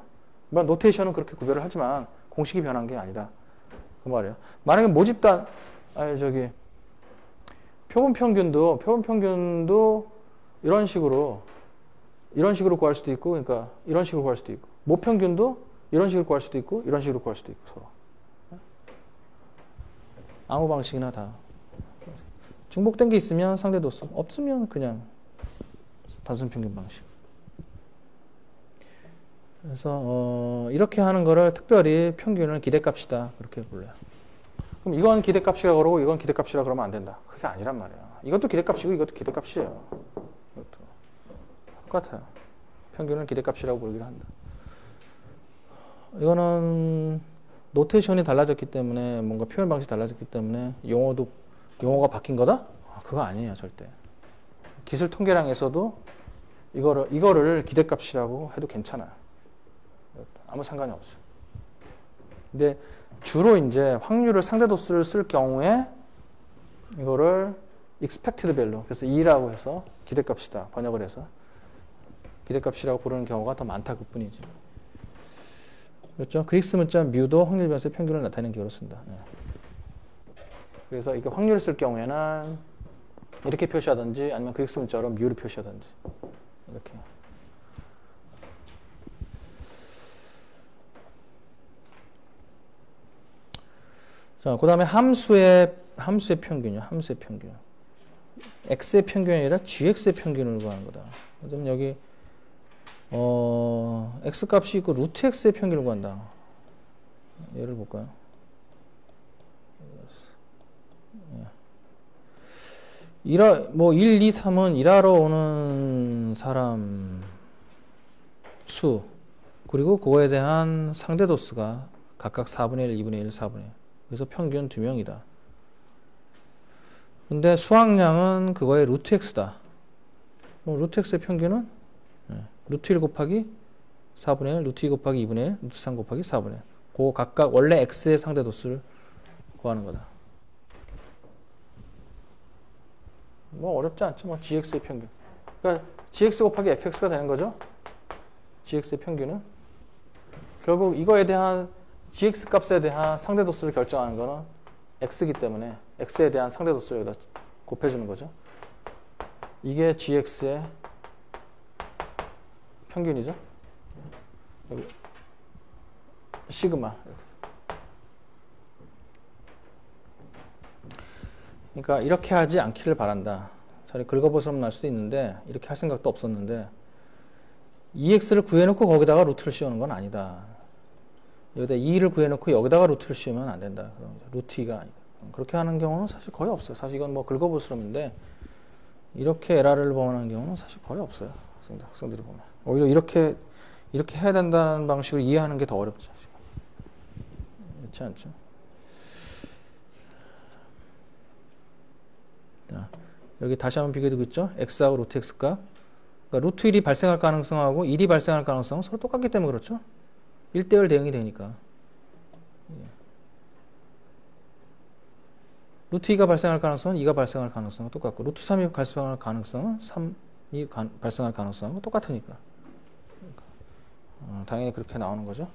물론 노테이션은 그렇게 구별을 하지만 공식이 변한 게 아니다. 그 말이에요. 만약에 모집단, 표본 평균도 이런 식으로 구할 수도 있고, 그러니까 이런 식으로 구할 수도 있고, 모평균도 이런 식으로 구할 수도 있고, 이런 식으로 구할 수도 있고, 서로. 아무 방식이나 다. 중복된 게 있으면 상대도수, 없으면 그냥 단순 평균 방식. 그래서 이렇게 하는 거를 특별히 평균을 기대값이다 그렇게 불러요. 그럼 이건 기대값이라 그러고 이건 기대값이라 그러면 안 된다. 그게 아니란 말이야. 이것도 기대값이고 이것도 기대값이에요. 이것도 똑같아요. 평균을 기대값이라고 부르기로 한다. 이거는 노테이션이 달라졌기 때문에 뭔가 표현 방식이 달라졌기 때문에 용어가 바뀐 거다? 그거 아니에요 절대. 기술 통계량에서도 이거를 기대값이라고 해도 괜찮아요. 아무 상관이 없어요. 근데 주로 이제 확률을 상대도수를 쓸 경우에 이거를 expected value, 그래서 E라고 해서 기대값이다 번역을 해서 기대값이라고 부르는 경우가 더 많다 그뿐이지. 그렇죠? 그리스 문자 뮤도 확률 변수의 평균을 나타내는 기호로 쓴다. 네. 그래서 이게 확률을 쓸 경우에는 이렇게 표시하든지 아니면 그리스 문자로 뮤를 표시하든지 이렇게. 자, 그 다음에 함수의 평균이요. 함수의 평균. x의 평균이 아니라 gx의 평균을 구하는 거다. 그러면 여기 x 값이 있고 루트 x의 평균을 구한다. 예를 볼까요? 뭐 1, 2, 3은 일하러 오는 사람 수 그리고 그거에 대한 상대도수가 각각 4분의 1, 2분의 1, 4분의 1. 그래서 평균 2명이다. 근데 수학량은 그거의 루트 x다. 그럼 루트 x의 평균은 루트 1 곱하기 4분의 1, 루트 2 곱하기 2분의 1, 루트 3 곱하기 4분의 1. 그 각각 원래 x의 상대도수를 구하는 거다. 뭐 어렵지 않죠. 뭐 gx의 평균. 그러니까 gx 곱하기 fx가 되는 거죠. gx의 평균은. 결국 이거에 대한 gx 값에 대한 상대도수를 결정하는 거는 x이기 때문에 x에 대한 상대도수를 여기다 곱해주는 거죠. 이게 gx의 평균이죠. 여기 시그마. 그러니까 이렇게 하지 않기를 바란다. 차라리 긁어보시면 날 수도 있는데 이렇게 할 생각도 없었는데 EX를 구해놓고 거기다가 루트를 씌우는 건 아니다. 여기다 2를 구해놓고 여기다가 루트를 씌우면 안 된다. 루트 2가 아니다. 그렇게 하는 경우는 사실 거의 없어요. 사실 이건 뭐 긁어보스름인데 이렇게 에라를 범하는 경우는 사실 거의 없어요. 학생들이 보면 오히려 이렇게 해야 된다는 방식을 이해하는 게 더 어렵죠. 그렇지 않죠? 자, 여기 다시 한번 비교해두고 있죠? x하고 루트 x값. 그러니까 루트 1이 발생할 가능성하고 1이 발생할 가능성은 서로 똑같기 때문에 그렇죠? 1대1 대응이 되니까. 루트 2가 발생할 가능성은 2가 발생할 가능성은 똑같고 루트 3이 발생할 가능성은 3이 발생할 가능성은 똑같으니까. 당연히 그렇게 나오는 거죠.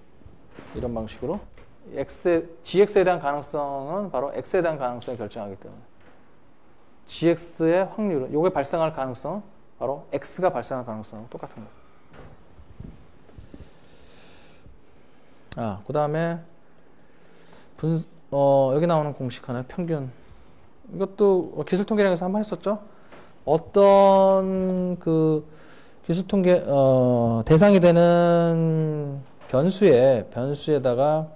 이런 방식으로 gx에 대한 가능성은 바로 x에 대한 가능성을 결정하기 때문에 gx의 확률은 요게 발생할 가능성은 바로 x가 발생할 가능성은 똑같은 거예요. 그 다음에 여기 나오는 공식 하나 평균. 이것도 기술통계량에서 한번 했었죠. 어떤 그 기술통계 대상이 되는 변수에다가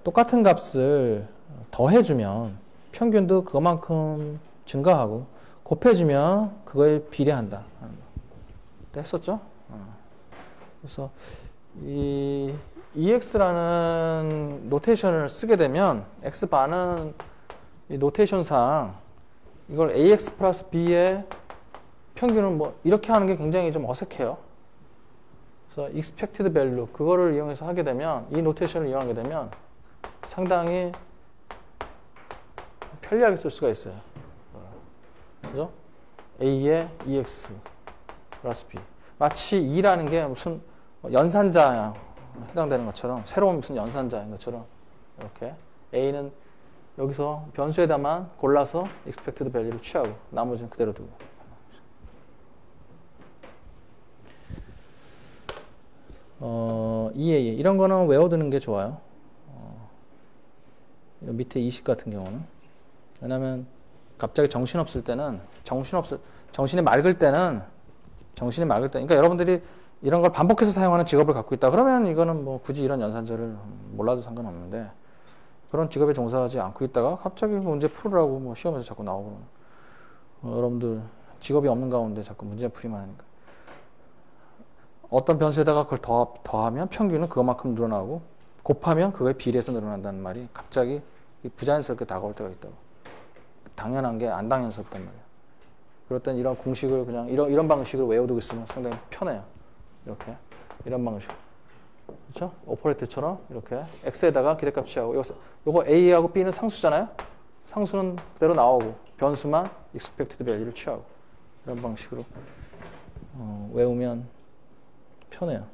똑같은 값을 더해주면 평균도 그만큼 증가하고 곱해주면 그거에 비례한다. 했었죠. 그래서 이 EX라는 노테이션을 쓰게 되면 X바는 이 노테이션상 이걸 AX 플러스 B의 평균을 뭐 이렇게 하는 게 굉장히 좀 어색해요. 그래서 expected value 그거를 이용해서 하게 되면 이 노테이션을 이용하게 되면 상당히 편리하게 쓸 수가 있어요. 그죠? A의 EX 플러스 B 마치 2라는 게 무슨 연산자에 해당되는 것처럼 새로운 무슨 연산자인 것처럼 이렇게 A는 여기서 변수에다만 골라서 expected value를 취하고 나머지는 그대로 두고 EA 이런 거는 외워두는 게 좋아요. 밑에 20 같은 경우는 왜냐면 갑자기 정신이 맑을 때는 그러니까 여러분들이 이런 걸 반복해서 사용하는 직업을 갖고 있다 그러면 이거는 뭐 굳이 이런 연산자를 몰라도 상관없는데 그런 직업에 종사하지 않고 있다가 갑자기 문제 풀으라고 뭐 시험에서 자꾸 나오고 여러분들 직업이 없는 가운데 자꾸 문제 풀이만 하니까 어떤 변수에다가 그걸 더하면 평균은 그것만큼 늘어나고 곱하면 그거에 비례해서 늘어난다는 말이 갑자기 부자연스럽게 다가올 때가 있다고. 당연한 게 안 당연스럽단 말이에요. 그럴 땐 이런 공식을 그냥 이런 방식으로 외워두고 있으면 상당히 편해요. 이렇게 이런 방식. 그렇죠? 오퍼레이터처럼 이렇게 x에다가 기대값 취하고 요거 a하고 b는 상수잖아요. 상수는 그대로 나오고 변수만 expected value를 취하고 이런 방식으로 외우면 편해요.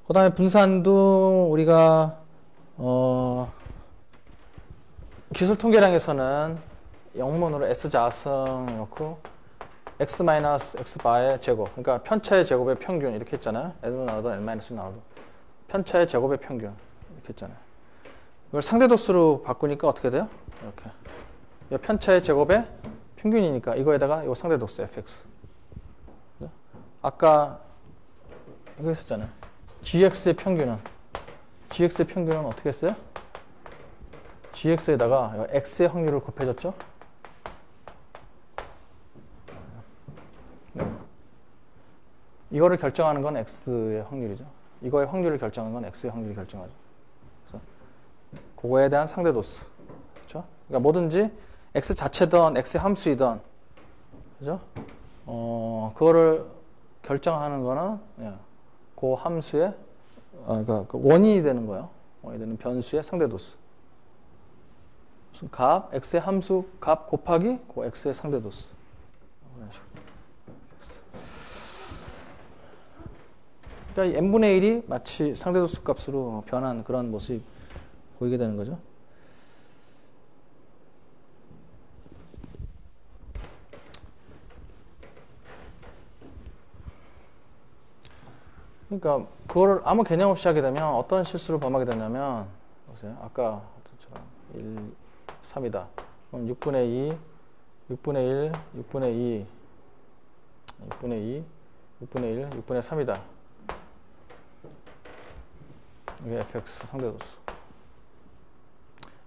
그 다음에 분산도 우리가 기술 통계량에서는 영문으로 S자승 넣고 x-x바의 제곱, 그러니까 편차의 제곱의 평균 이렇게 했잖아요. n으로 나눠도 n-로 나눠도 편차의 제곱의 평균 이렇게 했잖아요. 이걸 상대도수로 바꾸니까 어떻게 돼요? 이렇게 이 편차의 제곱의 평균이니까 이거에다가 이거 상대도수 fx. 아까 이거 했었잖아요. gx의 평균은 어떻게 했어요? gx에다가 x의 확률을 곱해줬죠? 이거를 결정하는 건 x의 확률이죠. 이거의 확률을 결정하는 건 x의 확률이 결정하죠. 그래서 그거에 대한 상대도수. 그렇죠? 그러니까 뭐든지 x 자체든 x의 함수이든 그죠? 그거를 결정하는 거는 그 함수의 그러니까 그 원인이 되는 거예요. 원인이 되는 변수의 상대도수. 무슨 값 x의 함수 값 곱하기 그 x의 상대도수. 이런 식으로. 그러니까 n분의 1이 마치 상대도수 값으로 변한 그런 모습이 보이게 되는 거죠. 그러니까 그걸 아무 개념 없이 하게 되면 어떤 실수를 범하게 되냐면 보세요. 아까 1, 3이다. 그럼 6분의 2, 6분의 1, 6분의 2, 6분의 2, 6분의 1, 6분의 3이다. 이게 fx 상대도수.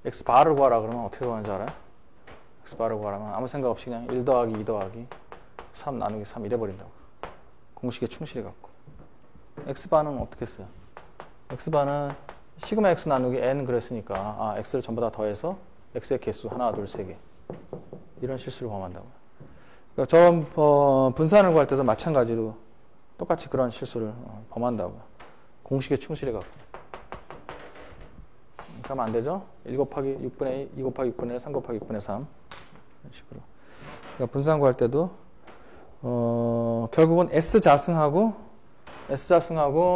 x바를 구하라 그러면 어떻게 구하는지 알아요? x바를 구하라면 아무 생각 없이 그냥 1 더하기 2 더하기 3 나누기 3 이래버린다고. 공식에 충실해갖고. x바는 어떻게 써요? x바는 시그마 x 나누기 n 그랬으니까 x를 전부 다 더해서 x의 개수 하나, 둘, 세 개. 이런 실수를 범한다고요. 그러니까 저런 분산을 구할 때도 마찬가지로 똑같이 그런 실수를 범한다고요. 공식에 충실해갖고. 그러면 안 되죠? 1 곱하기 6분의 2, 2 곱하기 6분의 1, 3 곱하기 6분의 3 이런 식으로. 그러니까 분산 구할 때도 결국은 S자승하고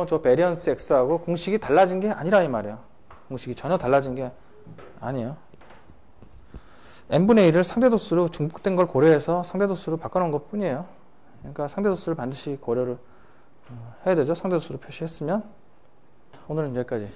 저 베리언스 X하고 공식이 달라진 게 아니라 이 말이에요. 공식이 전혀 달라진 게 아니에요. n분의 1을 상대도수로 중복된 걸 고려해서 상대도수로 바꿔놓은 것 뿐이에요. 그러니까 상대도수를 반드시 고려를 해야 되죠. 상대도수로 표시했으면. 오늘은 여기까지.